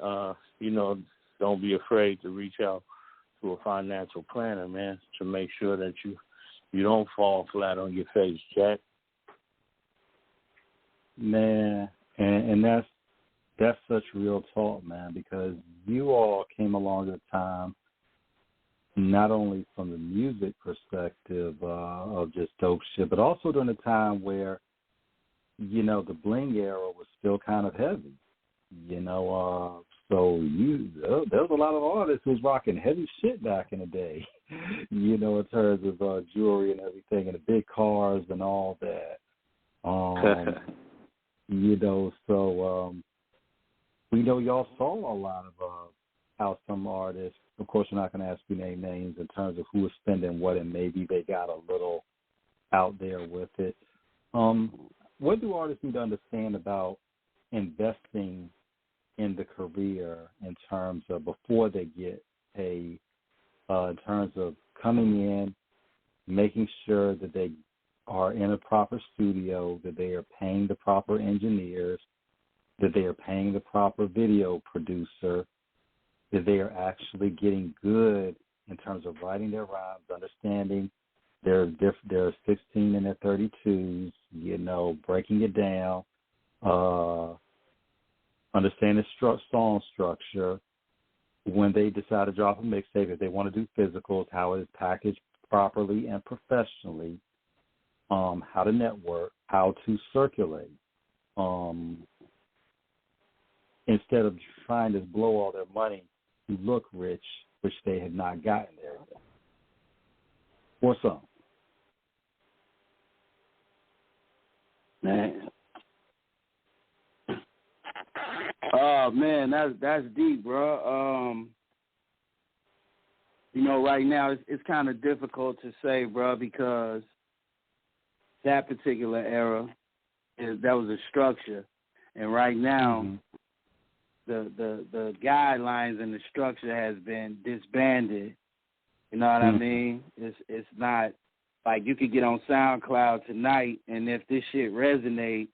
Speaker 3: don't be afraid to reach out to a financial planner, man, to make sure that you don't fall flat on your face, Jack.
Speaker 2: Man, and that's such real talk, man, because you all came along at a time, not only from the music perspective of just dope shit, but also during a time where, the bling era was still kind of heavy, so there was a lot of artists who was rocking heavy shit back in the day, in terms of jewelry and everything, and the big cars and all that, so we know y'all saw a lot of how some artists, of course we're not going to ask you name names in terms of who is spending what, and maybe they got a little out there with it. What do artists need to understand about investing in the career in terms of before they get paid, in terms of coming in, making sure that they are in a proper studio, that they are paying the proper engineers, that they are paying the proper video producer, that they are actually getting good in terms of writing their rhymes, understanding their 16 and their 32s, breaking it down, understanding song structure. When they decide to drop a mixtape, if they want to do physicals, how it is packaged properly and professionally, how to network, how to circulate. Instead of trying to blow all their money to look rich, which they have not gotten there yet. Or some.
Speaker 4: Man, that's deep, bro. You know, right now it's kind of difficult to say, bro, because that particular era that was a structure, and right now the guidelines and the structure has been disbanded. You know what I mean? It's not like you could get on SoundCloud tonight, and if this shit resonates,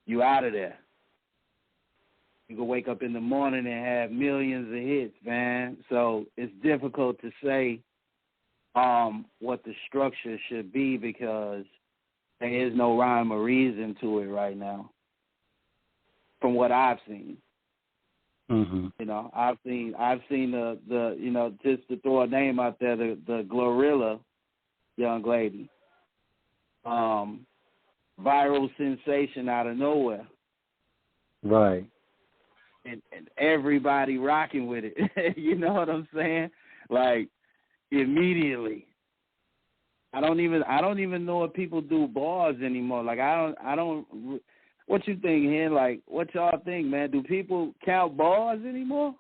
Speaker 4: you out of there. You can wake up in the morning and have millions of hits, man. So it's difficult to say what the structure should be because there is no rhyme or reason to it right now, from what I've seen. You know, I've seen the you know, just to throw a name out there, the Glorilla young lady, viral sensation out of nowhere,
Speaker 2: right?
Speaker 4: And everybody rocking with it. You know what I'm saying? Like immediately. I don't even know if people do bars anymore. Like I don't. What you think, Hen? Like, what y'all think, man? Do people count bars anymore?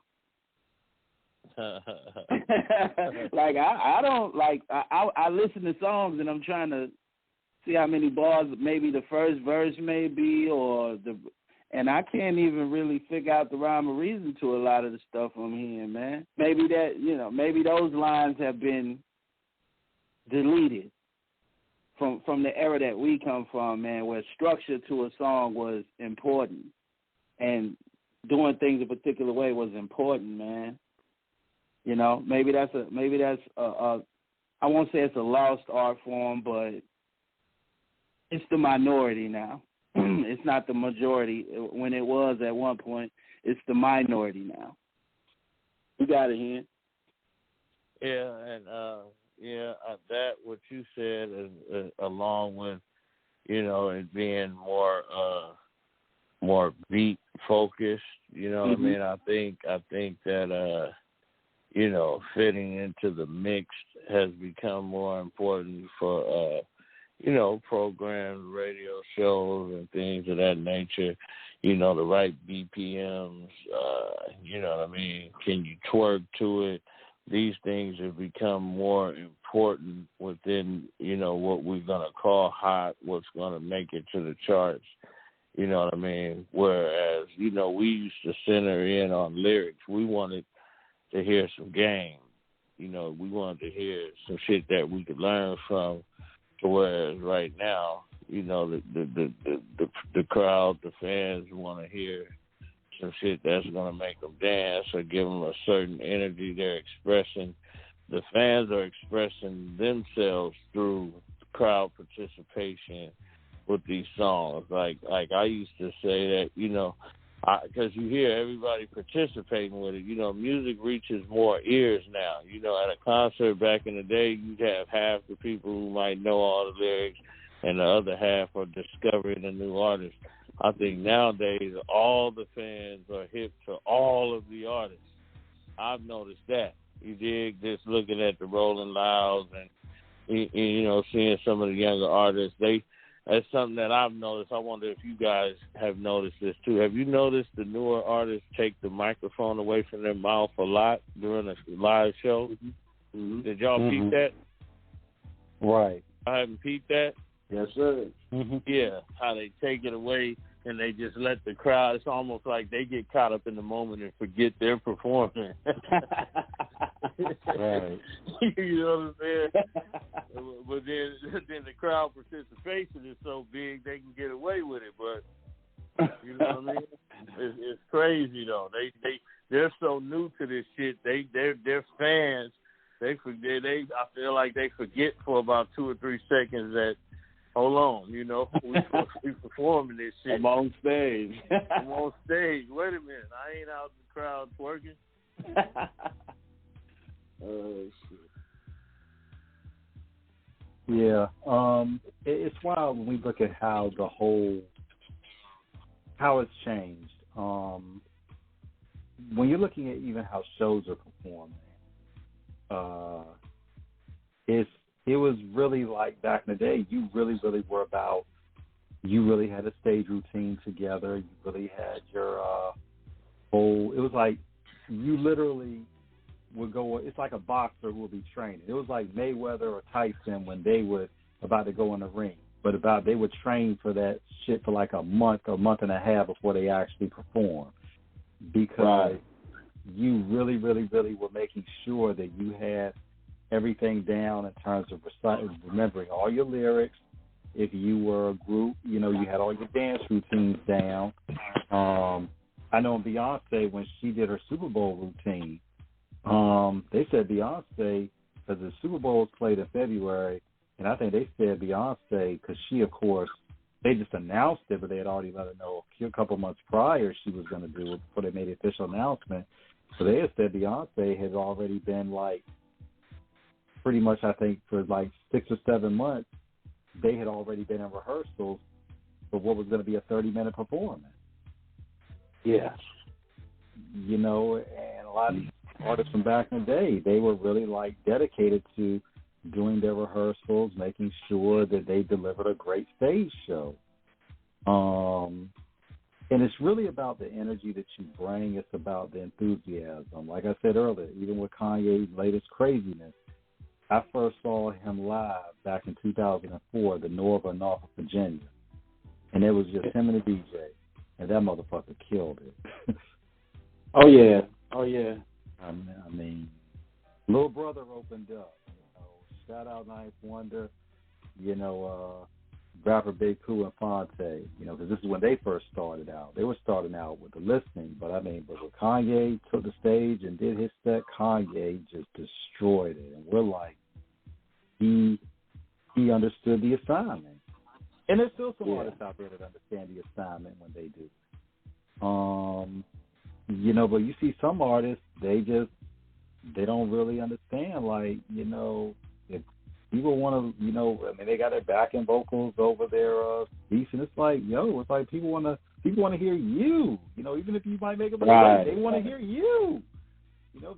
Speaker 4: Like, I don't, like, I listen to songs and I'm trying to see how many bars maybe the first verse may be and I can't even really figure out the rhyme or reason to a lot of the stuff I'm hearing, man. Maybe that, you know, maybe those lines have been deleted from the era that we come from, man, where structure to a song was important and doing things a particular way was important, man. You know, maybe that's a I won't say it's a lost art form, but it's the minority now. It's not the majority. When it was at one point, it's the minority now. You got it, Hen.
Speaker 3: Yeah, and that what you said is along with, you know, it being more beat focused. You know what I mean? I think that you know, fitting into the mix has become more important for you know, programs, radio shows, and things of that nature. You know, the right BPMs. You know what I mean? Can you twerk to it? These things have become more important within, you know, what we're going to call hot, what's going to make it to the charts. You know what I mean? Whereas, you know, we used to center in on lyrics. We wanted to hear some game. You know, we wanted to hear some shit that we could learn from. Whereas right now, you know, the crowd, the fans want to hear some shit that's going to make them dance or give them a certain energy. They're expressing, the fans are expressing themselves through crowd participation with these songs. Like I used to say that, you know, because you hear everybody participating with it. You know, music reaches more ears now. You know, at a concert back in the day, you'd have half the people who might know all the lyrics and the other half are discovering a new artist. I think nowadays all the fans are hip to all of the artists. I've noticed that. You dig? Just looking at the Rolling Louds and, you know, seeing some of the younger artists, that's something that I've noticed. I wonder if you guys have noticed this too. Have you noticed the newer artists take the microphone away from their mouth a lot during a live show? Did y'all peep that?
Speaker 2: Right.
Speaker 3: I haven't peeped that.
Speaker 4: Yes, sir.
Speaker 3: Yeah, how they take it away and they just let the crowd. It's almost like they get caught up in the moment and forget they're performing.
Speaker 2: Right.
Speaker 3: You know what I'm saying? But then the crowd participation is so big they can get away with it. But you know what I mean? It's crazy though. They're so new to this shit. They're fans. I feel like they forget for about 2 or 3 seconds that, hold on, you know, we performing this shit.
Speaker 4: I'm on stage.
Speaker 3: I'm on stage. Wait a minute, I ain't out in the crowd twerking.
Speaker 4: Oh shit.
Speaker 2: Yeah. It's wild when we look at how it's changed. When you're looking at even how shows are performing, it was really like back in the day, you really were about, you really had a stage routine together. You really had your it was like you literally would go. It's like a boxer who would be training. It was like Mayweather or Tyson when they were about to go in the ring, but they would train for that shit for like a month and a half before they actually perform, because you really, really, really were making sure that you had everything down in terms of remembering all your lyrics. If you were a group, you had all your dance routines down. I know Beyonce, when she did her Super Bowl routine, they said Beyonce, because the Super Bowl was played in February, and I think they said Beyonce, because she, of course, they just announced it, but they had already let her know a couple months prior she was going to do it before they made the official announcement. So they had said Beyonce had already been like, pretty much, I think, for like 6 or 7 months, they had already been in rehearsals for what was going to be a 30-minute performance.
Speaker 4: Yeah.
Speaker 2: And a lot of artists from back in the day, they were really like dedicated to doing their rehearsals, making sure that they delivered a great stage show. And it's really about the energy that you bring. It's about the enthusiasm. Like I said earlier, even with Kanye's latest craziness, I first saw him live back in 2004, the Norva in Norfolk, Virginia. And it was just him and the DJ. And that motherfucker killed it.
Speaker 4: Oh, yeah. Oh, yeah.
Speaker 2: I mean, Little Brother opened up. Shout out Ninth Wonder, rapper Big Pooh and Fonte, because this is when they first started out. They were starting out with the listening, but when Kanye took the stage and did his set, Kanye just destroyed it. And we're like, he understood the assignment. And there's still some artists out there that understand the assignment when they do. But you see some artists, they don't really understand, like, if people want to, they got their backing vocals over their speech, and it's like, people want to hear you, even if you might make a mistake, they want to hear you. That's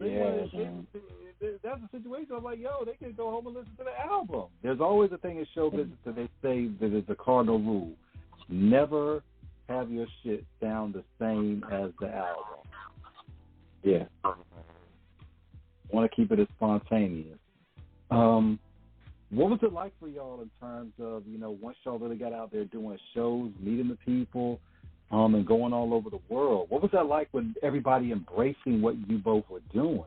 Speaker 2: the situation. I'm like, they can go home and listen to the album. There's always a thing in show business that they say that is a cardinal rule: never have your shit sound the same as the album. Yeah. Want to keep it as spontaneous. What was it like for y'all in terms of, once y'all really got out there doing shows, meeting the people, and going all over the world? What was that like when everybody embracing what you both were doing?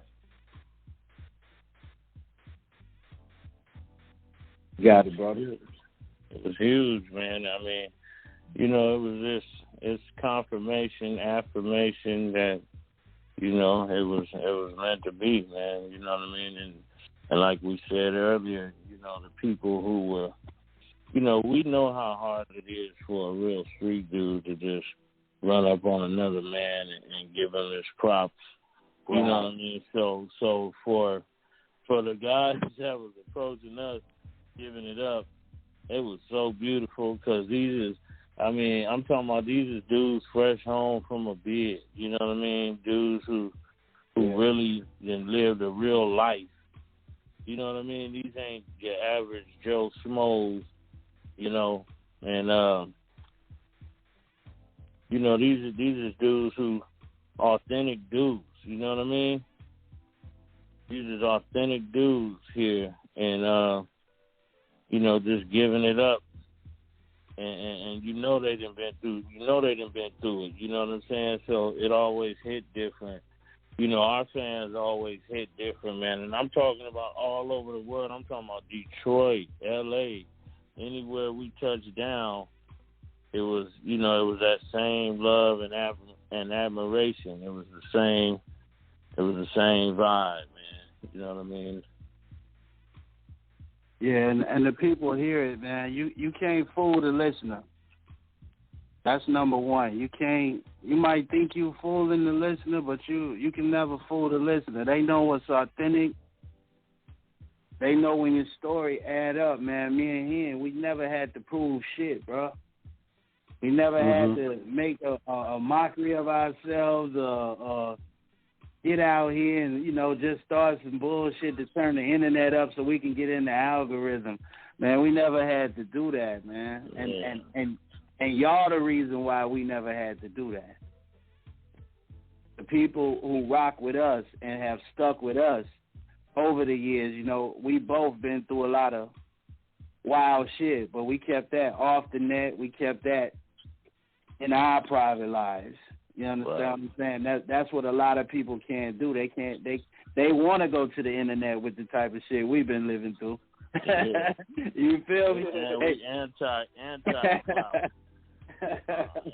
Speaker 4: Got it, brother.
Speaker 3: It was huge, man. It was it's confirmation, affirmation that, it was meant to be, man. You know what I mean? And like we said earlier, the people who were, we know how hard it is for a real street dude to just run up on another man and give him his props. You know what I mean? So for the guys that was approaching us, giving it up, it was so beautiful, because I'm talking about these is dudes fresh home from a bid. You know what I mean? Dudes who really lived a real life. You know what I mean? These ain't your average Joe Schmoes, and these are dudes who authentic dudes. You know what I mean? These is authentic dudes here, and just giving it up, and they done been through. They done been through it. You know what I'm saying? So it always hit different. Our fans always hit different, man. And I'm talking about all over the world. I'm talking about Detroit, L.A., anywhere we touched down, it was that same love and admiration. It was the same vibe, man. You know what I mean?
Speaker 4: Yeah, and the people hear it, man. You can't fool the listener. That's number one. You might think you fooling the listener, but you can never fool the listener. They know what's authentic. They know when your story add up, man. Me and him, we never had to prove shit, bro. We never had to make a mockery of ourselves, get out here and, just start some bullshit to turn the internet up so we can get in the algorithm. Man, we never had to do that, man. And y'all the reason why we never had to do that. the people who rock with us and have stuck with us over the years, you know, we both been through a lot of wild shit, but we kept that off the net. We kept that in our private lives. You understand what I'm saying? That's what a lot of people can't do. They can't. They want to go to the internet with the type of shit we've been living through. Yeah. You feel me?
Speaker 3: Man, we anti-clout.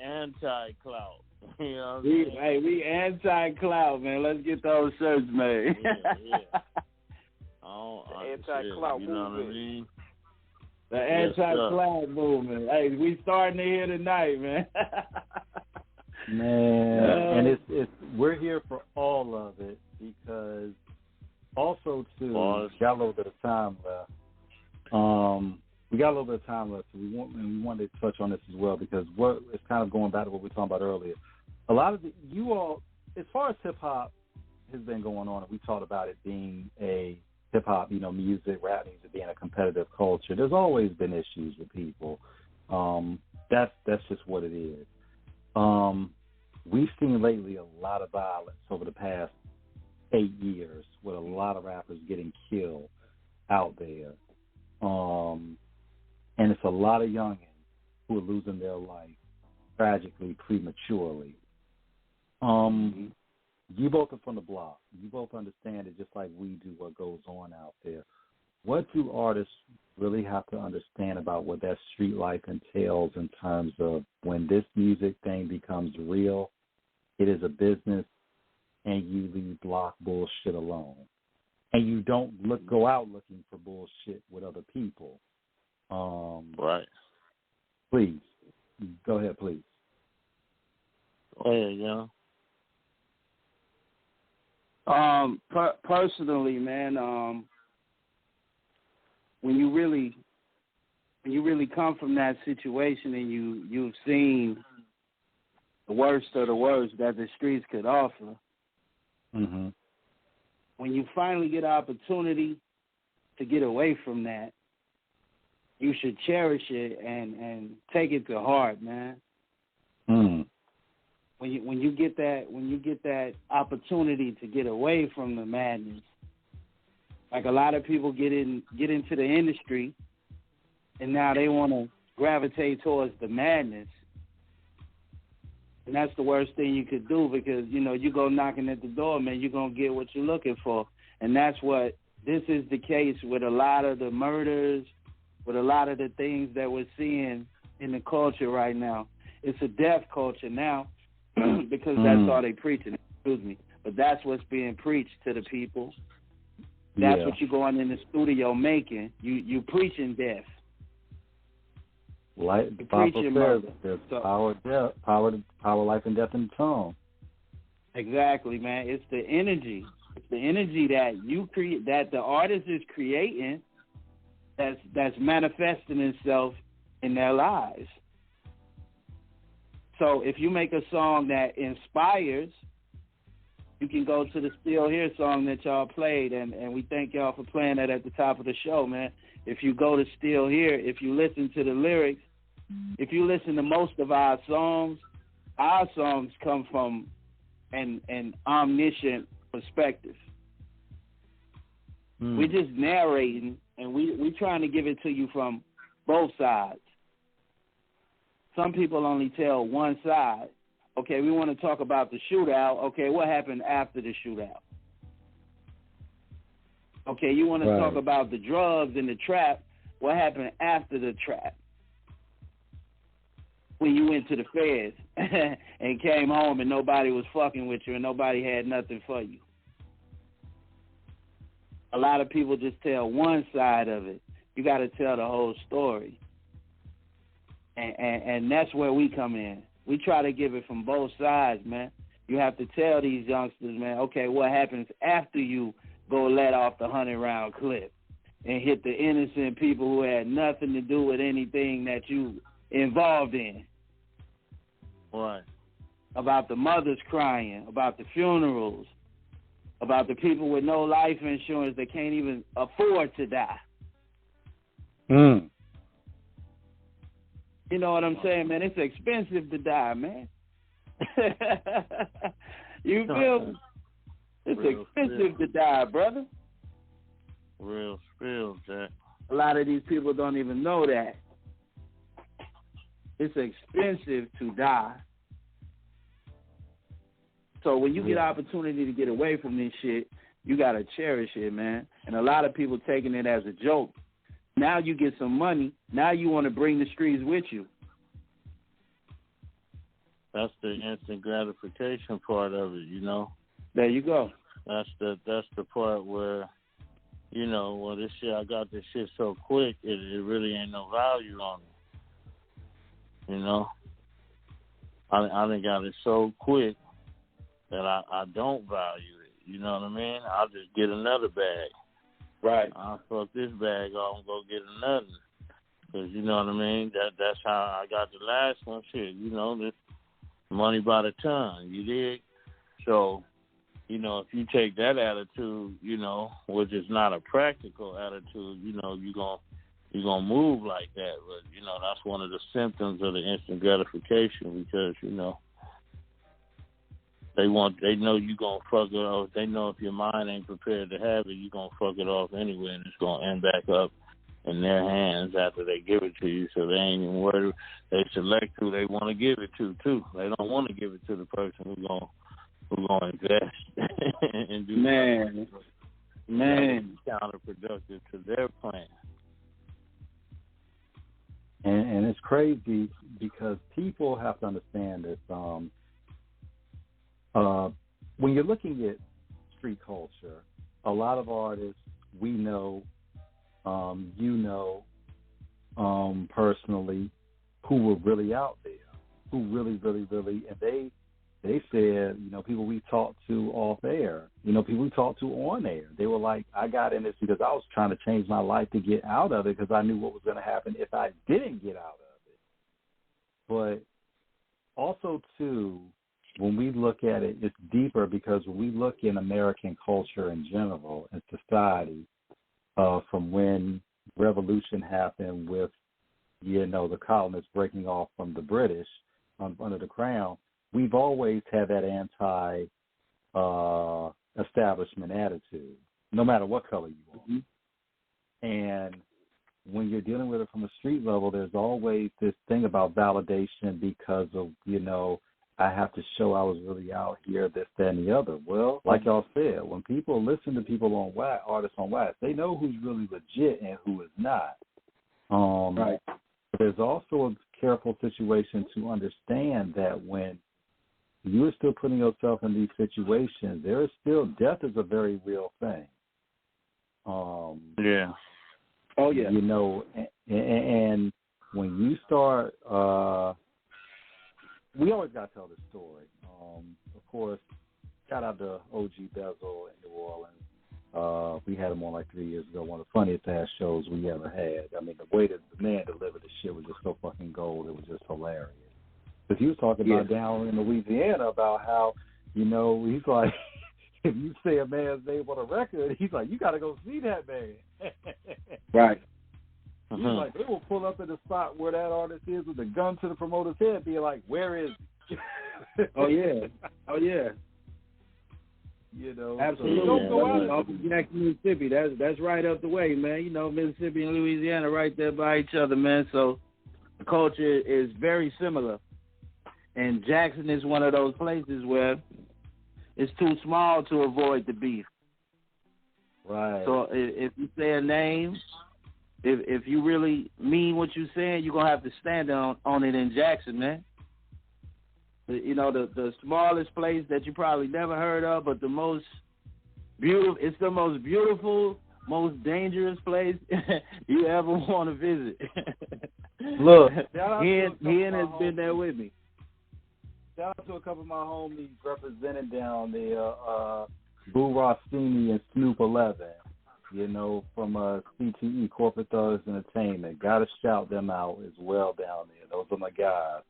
Speaker 3: Anti-clout. You know what I'm saying?
Speaker 4: We anti-clout, man. Let's get those shirts made.
Speaker 3: Yeah.
Speaker 1: Anti-clout
Speaker 3: you know
Speaker 1: movement.
Speaker 3: what I mean?
Speaker 4: The anti-clout movement. Hey, we starting to hear tonight, man.
Speaker 2: Man, and it's we're here for all of it because also too we got a little bit of time left. We got a little bit of time left, so we wanted to touch on this as well because it's kind of going back to what we were talking about earlier. A lot of you all, as far as hip hop has been going on, and we talked about it being a hip hop, you know, music, rap music being a competitive culture. There's always been issues with people. That's just what it is. We've seen lately a lot of violence over the past 8 years with a lot of rappers getting killed out there. And it's a lot of youngins who are losing their life tragically, prematurely. You both are from the block. You both understand it just like we do what goes on out there. What do artists really have to understand about what that street life entails in terms of when this music thing becomes real, it is a business, and you leave block bullshit alone. And you don't go out looking for bullshit with other people.
Speaker 3: Right.
Speaker 2: Please. Go ahead, please.
Speaker 3: Go ahead, yeah.
Speaker 4: Personally, man, when you really come from that situation and you've seen the worst of the worst that the streets could offer,
Speaker 2: mm-hmm.
Speaker 4: When you finally get an opportunity to get away from that, you should cherish it and take it to heart, man.
Speaker 2: Mm.
Speaker 4: When you get that opportunity to get away from the madness, like a lot of people get into the industry, and now they want to gravitate towards the madness, and that's the worst thing you could do because you go knocking at the door, man, you're gonna get what you're looking for, and that's what this is the case with a lot of the murders, with a lot of the things that we're seeing in the culture right now. It's a death culture now. Because that's all they preaching, but that's what's being preached to the people. That's what you going in the studio making. You preaching death.
Speaker 2: Like the Bible says, there's power, life, and death in the tongue.
Speaker 4: Exactly, man. It's the energy. It's the energy that you create, that the artist is creating, that's manifesting itself in their lives. So if you make a song that inspires, you can go to the Still Here song that y'all played, and we thank y'all for playing that at the top of the show, man. If you go to Still Here, if you listen to the lyrics, if you listen to most of our songs come from an omniscient perspective. We're just narrating, and we trying to give it to you from both sides. Some people only tell one side. Okay, we want to talk about the shootout. Okay, what happened after the shootout? Okay, you want to talk about the drugs and the trap. What happened after the trap? When you went to the feds and came home and nobody was fucking with you and nobody had nothing for you. A lot of people just tell one side of it. You got to tell the whole story. And that's where we come in. We try to give it from both sides, man. You have to tell these youngsters, man, okay, what happens after you go let off the 100-round clip and hit the innocent people who had nothing to do with anything that you involved in.
Speaker 3: Right.
Speaker 4: About the mothers crying, about the funerals, about the people with no life insurance that can't even afford to die. You know what I'm saying, man? It's expensive to die, man. You feel me? It's expensive to die, brother.
Speaker 3: Real spill, Jack.
Speaker 4: A lot of these people don't even know that. It's expensive to die. So when you get opportunity to get away from this shit, you got to cherish it, man. And a lot of people taking it as a joke. Now you get some money. Now you want to bring the streets with you.
Speaker 3: That's the instant gratification part of it, you know.
Speaker 4: There you go.
Speaker 3: That's the part where, you know, well, this shit, I got this shit so quick, it really ain't no value on it. You know, I done got it so quick that I don't value it. You know what I mean? I'll just get another bag.
Speaker 4: Right.
Speaker 3: I'll fuck this bag off and go get another. Because, you know what I mean? That's how I got the last one. Shit, you know, this money by the ton. You dig? So, you know, if you take that attitude, you know, which is not a practical attitude, you know, you're gonna move like that. But, you know, that's one of the symptoms of the instant gratification because, you know, they know you gonna fuck it off. They know if your mind ain't prepared to have it, you gonna fuck it off anyway, and it's gonna end back up in their hands after they give it to you. So they ain't even worried. They select who they want to give it to too. They don't want to give it to the person who's gonna invest and do
Speaker 4: man
Speaker 3: counterproductive to their plan.
Speaker 2: And it's crazy because people have to understand this. When you're looking at street culture, a lot of artists we know, you know, personally, who were really out there, who really, and they said, you know, people we talked to off air, you know, people we talked to on air, they were like, I got in this because I was trying to change my life to get out of it because I knew what was going to happen if I didn't get out of it. But also, too, when we look at it, it's deeper because when we look in American culture in general and society, from when revolution happened with, you know, the colonists breaking off from the British under the crown, we've always had that anti-establishment attitude, no matter what color you are. Mm-hmm. And when you're dealing with it from a street level, there's always this thing about validation because of, you know, I have to show I was really out here, this, that, and the other. Well, like y'all said, when people listen to people on wax, artists on wax, they know who's really legit and who is not. Right. There's also a careful situation to understand that when you are still putting yourself in these situations, there is still death is a very real thing.
Speaker 3: Yeah.
Speaker 4: Oh, yeah.
Speaker 2: You know, and when you start, we always got to tell this story. Of course, shout out to OG Bezel in New Orleans. We had him on like 3 years ago, one of the funniest ass shows we ever had. I mean, the way that the man delivered the shit was just so fucking gold. It was just hilarious. Because he was talking about down in Louisiana about how, you know, he's like, if you say a man's name on a record, he's like, you got to go see that man.
Speaker 4: Right.
Speaker 2: He's like, they will pull up at the spot where that artist is with a gun to the promoter's head, being like, where is he?
Speaker 4: Oh, yeah. Oh, yeah.
Speaker 2: You know,
Speaker 4: absolutely.
Speaker 2: So don't go out
Speaker 4: off of Jackson, Mississippi. That's right up the way, man. You know, Mississippi and Louisiana right there by each other, man. So the culture is very similar. And Jackson is one of those places where it's too small to avoid the beef.
Speaker 2: Right.
Speaker 4: So if you say a name, if you really mean what you're saying, you're going to have to stand on it in Jackson, man. You know, the smallest place that you probably never heard of, but the most beautiful, it's the most beautiful, most dangerous place you ever want to visit.
Speaker 2: Look,
Speaker 4: Ian has been there with me.
Speaker 2: Shout out to a couple of my homies represented down there, Boo Rossini and Snoop 11, you know, from CTE, Corporate Thugs Entertainment. Got to shout them out as well down there. Those are my guys.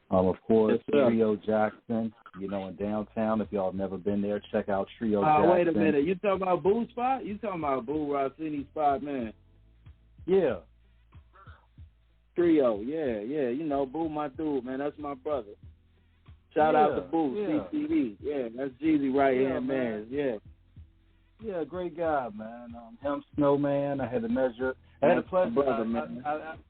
Speaker 2: Of course, yes, Trio Jackson, you know, in downtown. If y'all have never been there, check out Trio Jackson.
Speaker 4: Wait a minute. You talking about Boo spot? You talking about Boo Rossini spot, man?
Speaker 2: Yeah.
Speaker 4: Trio, yeah. You know, Boo, my dude, man. That's my brother. Shout out to Boo, CTV. Yeah, that's Jeezy right hand man. Yeah.
Speaker 2: Yeah, great guy, man. Him, Snowman. I had the pleasure.
Speaker 4: Brother, man.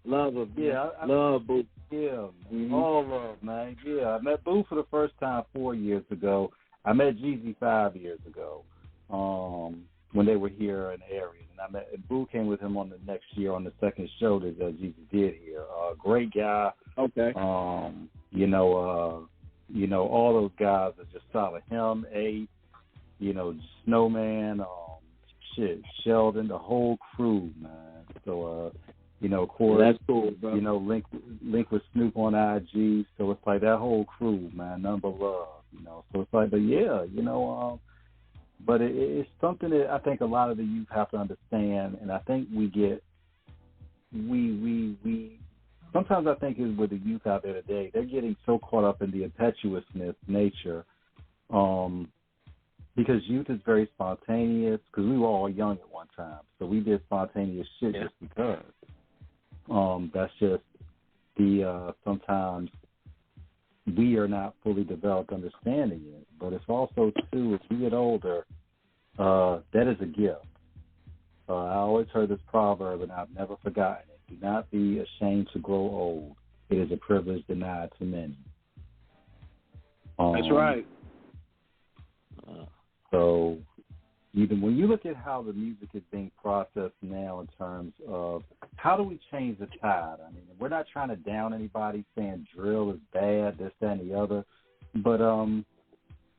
Speaker 4: Love him. Yeah, love Boo.
Speaker 2: Yeah, all love, man. Yeah, I met Boo for the first time 4 years ago. I met Jeezy 5 years ago, when they were here in the area, and Boo came with him on the next year on the second show that Jeezy did here. Great guy.
Speaker 4: Okay.
Speaker 2: All those guys are just solid. Him, Snowman, Sheldon, the whole crew, man. So, of course,
Speaker 4: that's cool, bro.
Speaker 2: Link with Snoop on IG. So it's like that whole crew, man, number love, So it's like, but yeah, but it's something that I think a lot of the youth have to understand, and I think we sometimes I think is with the youth out there today, they're getting so caught up in the impetuousness nature, because youth is very spontaneous, because we were all young at one time, so we did spontaneous shit just because. That's just the sometimes we are not fully developed understanding it, but it's also too, as we get older, that is a gift. I always heard this proverb, and I've never forgotten it. Do not be ashamed to grow old. It is a privilege denied to many.
Speaker 4: That's right.
Speaker 2: So even when you look at how the music is being processed now in terms of how do we change the tide? I mean, we're not trying to down anybody saying drill is bad, this, that, and the other. But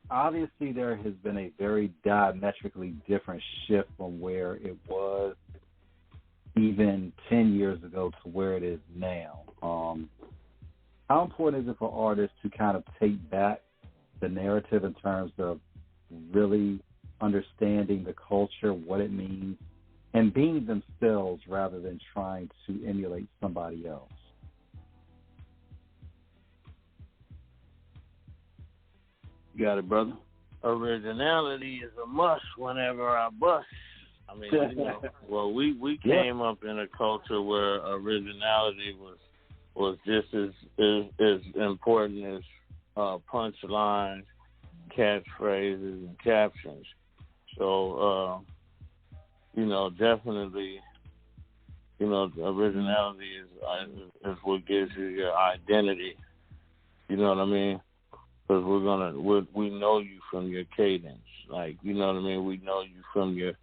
Speaker 2: obviously there has been a very diametrically different shift from where it was even 10 years ago to where it is now. How important is it for artists to kind of take back the narrative in terms of really understanding the culture, what it means, and being themselves rather than trying to emulate somebody else?
Speaker 4: You got it, brother.
Speaker 3: Originality is a must whenever I bust. I mean, we came up in a culture where originality was just as important as punchlines, catchphrases, and captions. So, definitely, originality is what gives you your identity. You know what I mean? Because we know you from your cadence, like, you know what I mean. We know you from your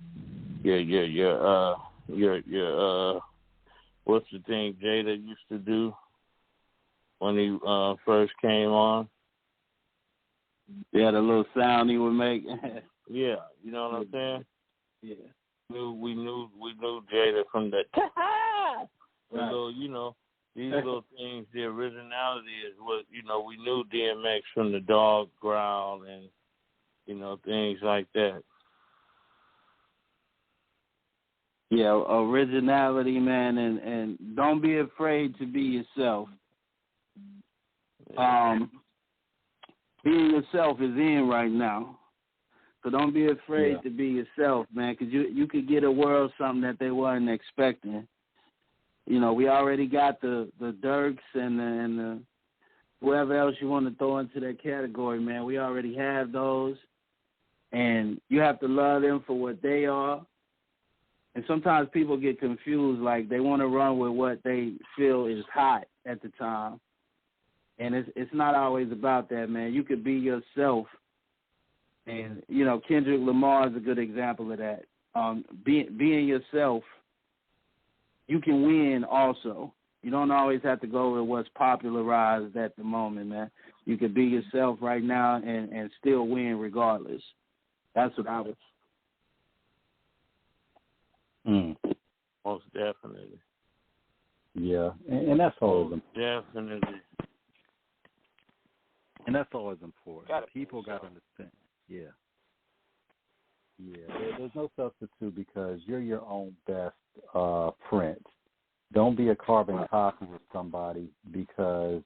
Speaker 3: what's the thing Jada used to do when he first came on?
Speaker 4: Yeah, the little sound he would make.
Speaker 3: Yeah, you know what I'm saying?
Speaker 4: Yeah.
Speaker 3: We knew Jada from the little, these little things. The originality is what, we knew DMX from the dog growl and, things like that.
Speaker 4: Yeah, originality, man, and don't be afraid to be yourself. Being yourself is in right now. So don't be afraid to be yourself, man, because you could get a world something that they weren't expecting. We already got the Dirks and the whoever else you want to throw into that category, man. We already have those. And you have to love them for what they are. And sometimes people get confused, like they want to run with what they feel is hot at the time. And it's not always about that, man. You could be yourself. And, Kendrick Lamar is a good example of that. Being yourself, you can win also. You don't always have to go with what's popularized at the moment, man. You could be yourself right now and still win regardless. That's what I was.
Speaker 3: Most definitely.
Speaker 2: Yeah, and that's always important.
Speaker 3: Definitely.
Speaker 2: And that's always important. People got to understand. Yeah. There's no substitute because you're your own best print. Don't be a carbon copy of somebody because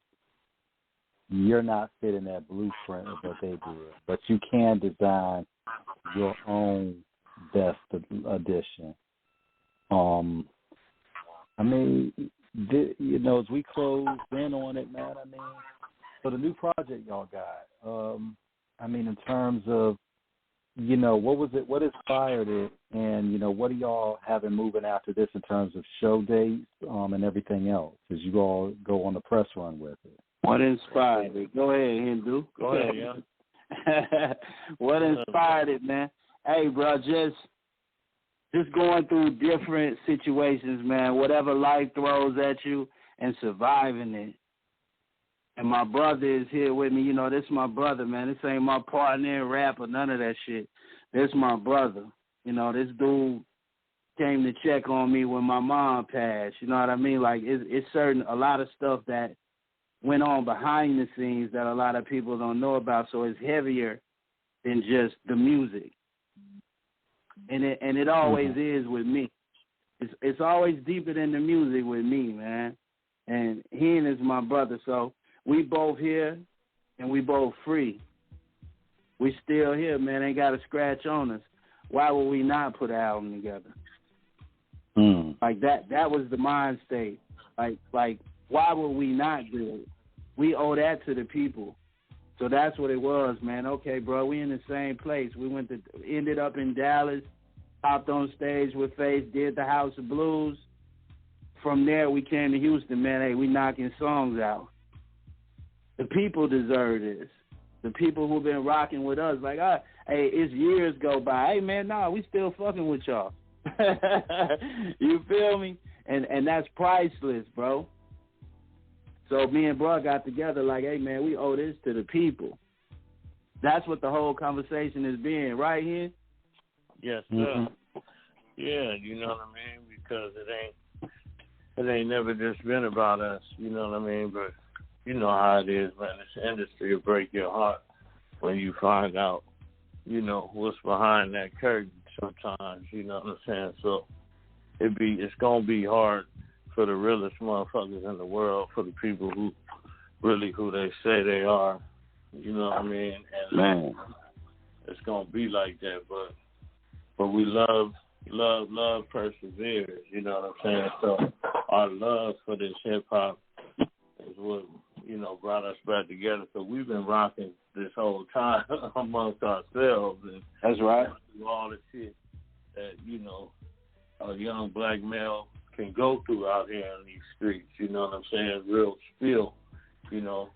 Speaker 2: you're not fitting that blueprint of what they did. But you can design your own best edition. As we close in on it, man, So the new project y'all got, I mean, in terms of, you know, what was it, what inspired it, and, you know, what are y'all having moving after this in terms of show dates and everything else as you all go on the press run with it?
Speaker 4: What inspired it? Go ahead, Hindu.
Speaker 3: Go ahead, yeah.
Speaker 4: What inspired it, man? Hey, bro, just going through different situations, man, whatever life throws at you and surviving it. And my brother is here with me. You know, this is my brother, man. This ain't my partner in rap or none of that shit. This is my brother. You know, this dude came to check on me when my mom passed. You know what I mean? Like, it's a lot of stuff that went on behind the scenes that a lot of people don't know about. So it's heavier than just the music. And it always is with me. It's always deeper than the music with me, man. And Hen is my brother, so we both here and we both free. We still here, man. Ain't got a scratch on us. Why would we not put an album together? Like that was the mind state. Like why would we not do it? We owe that to the people. So that's what it was, man. Okay, bro, we in the same place. We ended up in Dallas, hopped on stage with Faith, did the House of Blues. From there, we came to Houston, man. Hey, we knocking songs out. The people deserve this. The people who've been rocking with us, like, hey, it's years go by. Hey, man, we still fucking with y'all. You feel me? And that's priceless, bro. So me and bro got together like, hey, man, we owe this to the people. That's what the whole conversation is being, right here?
Speaker 3: Yes, sir. Mm-hmm. Yeah, you know what I mean? Because it ain't never just been about us, you know what I mean? But you know how it is, man. This industry will break your heart when you find out, you know, what's behind that curtain sometimes, you know what I'm saying? So it's going to be hard for the realest motherfuckers in the world, for the people who they say they are, you know what I mean? And
Speaker 4: man,
Speaker 3: it's going to be like that, but we love perseveres, you know what I'm saying? So our love for this hip-hop is what, you know, brought us back together. So we've been rocking this whole time amongst ourselves. And
Speaker 4: that's right.
Speaker 3: Through all the shit that, you know, a young black male can go through out here in these streets, you know what I'm saying? Real spill, you know.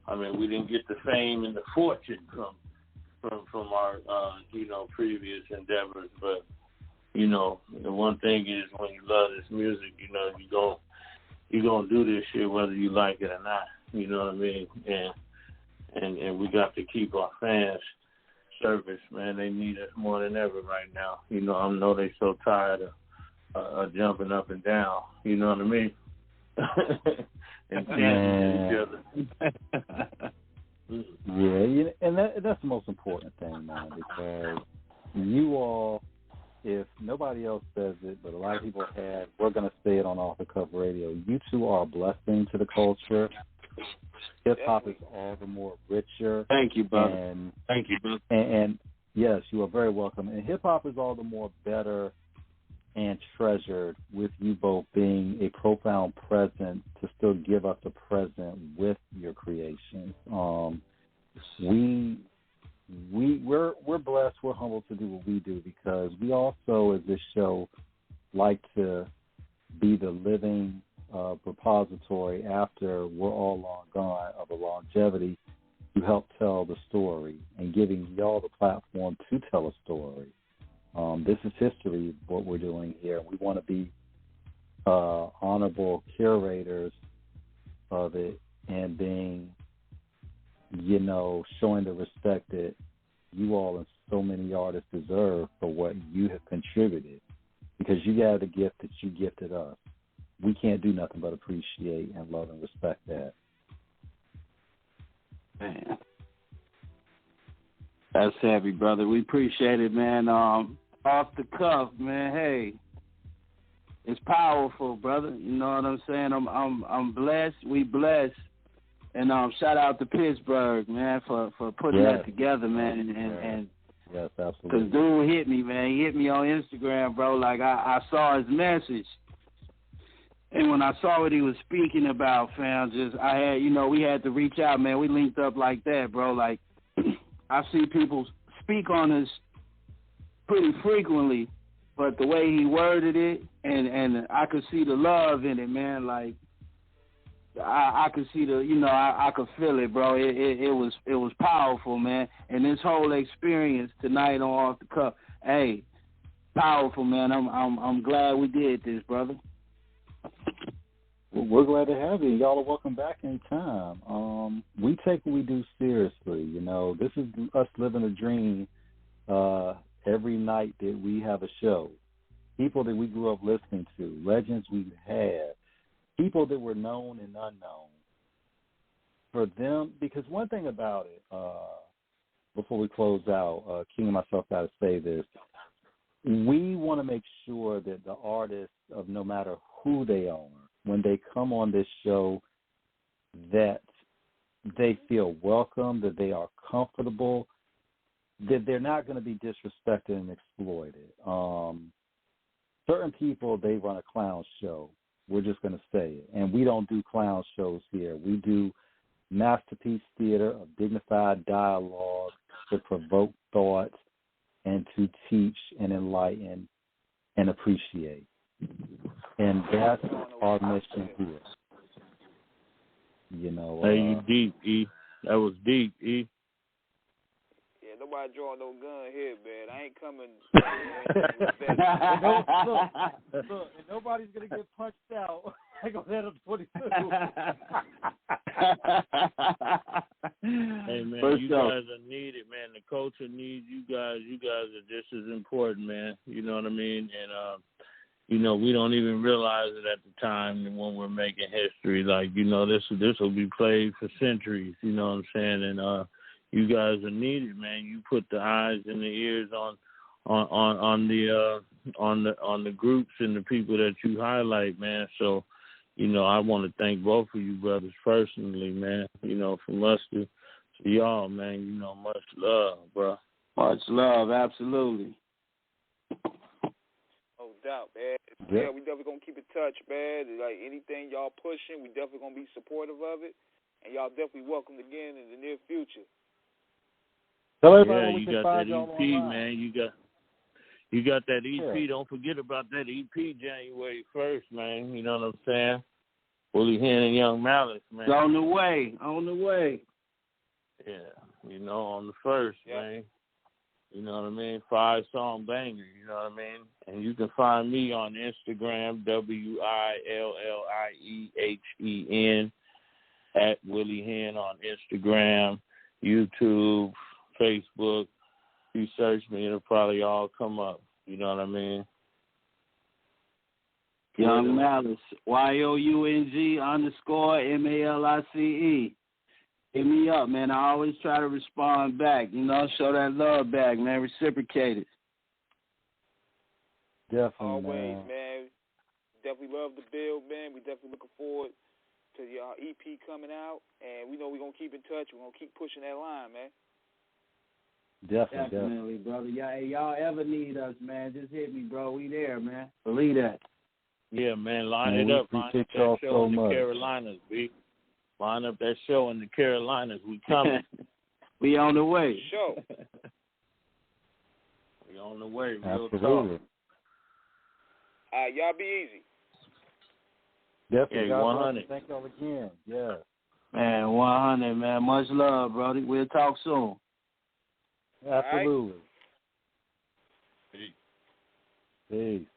Speaker 3: I mean, we didn't get the fame and the fortune from our, you know, previous endeavors, but, you know, the one thing is when you love this music, you know, you're gonna do this shit whether you like it or not, you know what I mean? And we got to keep our fans serviced, man. They need us more than ever right now. You know, I know they so tired of jumping up and down, you know what I mean? And chanting each other.
Speaker 2: Yeah, and that's the most important thing, man, because you all, if nobody else says it, but a lot of people have, we're going to say it on Off the Cuff Radio. You two are a blessing to the culture. Hip-hop is all the more richer.
Speaker 4: Thank you, brother. Thank you, brother.
Speaker 2: And yes, you are very welcome. And hip-hop is all the more better and treasured with you both being a profound presence to still give us a present with your creations. We're blessed, we're humbled to do what we do because we also, as this show, like to be the living repository after we're all long gone of a longevity to help tell the story and giving y'all the platform to tell a story. This is history, what we're doing here. We want to be honorable curators of it and being, you know, showing the respect that you all and so many artists deserve for what you have contributed because you got a gift that you gifted us. We can't do nothing but appreciate and love and respect that.
Speaker 4: Man. That's heavy, brother. We appreciate it, man. Off the cuff, man. Hey, it's powerful, brother. You know what I'm saying? I'm blessed. We blessed. And shout out to Pittsburgh, man, for putting that together, man. And
Speaker 2: yes, absolutely.
Speaker 4: Because dude hit me, man. He hit me on Instagram, bro. Like I saw his message, And when I saw what he was speaking about, fam, I had, we had to reach out, man. We linked up like that, bro. Like, I see people speak on us pretty frequently, but the way he worded it, and I could see the love in it, man. Like, I could see I could feel it, bro. It was powerful, man. And this whole experience tonight on Off the Cuff, hey, powerful, man. I'm glad we did this, brother.
Speaker 2: Well, we're glad to have you. Y'all are welcome back anytime. We take what we do seriously. This is us living a dream every night that we have a show. People that we grew up listening to, legends we've had, people that were known and unknown. For them, because one thing about it, before we close out, King and myself got to say this. We want to make sure that the artists, of no matter who they are, when they come on this show, that they feel welcome, that they are comfortable, that they're not going to be disrespected and exploited. Certain people, they run a clown show. We're just going to say it. And we don't do clown shows here. We do masterpiece theater of dignified dialogue to provoke thought and to teach and enlighten and appreciate. And that's our mission here.
Speaker 3: Hey, you deep, E. That was deep, E.
Speaker 1: Yeah, nobody drawing no gun here, man. I ain't coming.
Speaker 2: Look, and nobody's going to get punched out. I go ahead on 22.
Speaker 3: Hey, man, you guys are needed, man. The culture needs you guys. You guys are just as important, man. You know what I mean? And, we don't even realize it at the time when we're making history. Like, this will be played for centuries, you know what I'm saying? And you guys are needed, man. You put the eyes and the ears on the groups and the people that you highlight, man. So, I want to thank both of you brothers personally, man. From us to y'all, man, much love, bro.
Speaker 4: Much love, absolutely.
Speaker 1: No doubt, man. Yeah, we definitely going to keep in touch, man. Like, anything y'all pushing, we definitely going to be supportive of it. And y'all definitely welcome again in the near future.
Speaker 2: Tell everybody
Speaker 3: yeah,
Speaker 2: we
Speaker 3: you
Speaker 2: can
Speaker 3: got
Speaker 2: find
Speaker 3: that
Speaker 2: y'all
Speaker 3: EP,
Speaker 2: online.
Speaker 3: man. You got that EP.
Speaker 2: Yeah.
Speaker 3: Don't forget about that EP January 1st, man. You know what I'm saying? Willie Hen and Young Malice, man.
Speaker 4: It's on the way.
Speaker 3: Yeah, on the 1st, man. You know what I mean? 5-song banger, you know what I mean? And you can find me on Instagram, WILLIEHEN, at Willie Hen on Instagram, YouTube, Facebook. You search me, it'll probably all come up. You know what I mean?
Speaker 4: Young Malice, YOUNG_MALICE. Hit me up, man. I always try to respond back. Show that love back, man. Reciprocate it.
Speaker 2: Definitely,
Speaker 1: always, man. Definitely love the build, man. We definitely looking forward to your EP coming out, and we know we're going to keep in touch. We're going to keep pushing that line, man.
Speaker 4: Definitely, brother. Y'all ever need us, man, just hit me, bro. We there, man. Believe that.
Speaker 3: Yeah, man. Line it up. Line up that show in the Carolinas, B. Line up that show in the Carolinas. We coming.
Speaker 4: We on the way.
Speaker 1: Show.
Speaker 3: We on the way. Real
Speaker 2: Absolutely.
Speaker 3: talk.
Speaker 1: All right, y'all be easy.
Speaker 2: Definitely.
Speaker 3: Yeah, 100.
Speaker 2: Thank y'all again. Yeah.
Speaker 4: Man, 100, man. Much love, brother. We'll talk soon.
Speaker 2: Absolutely.
Speaker 3: Peace.
Speaker 2: Peace.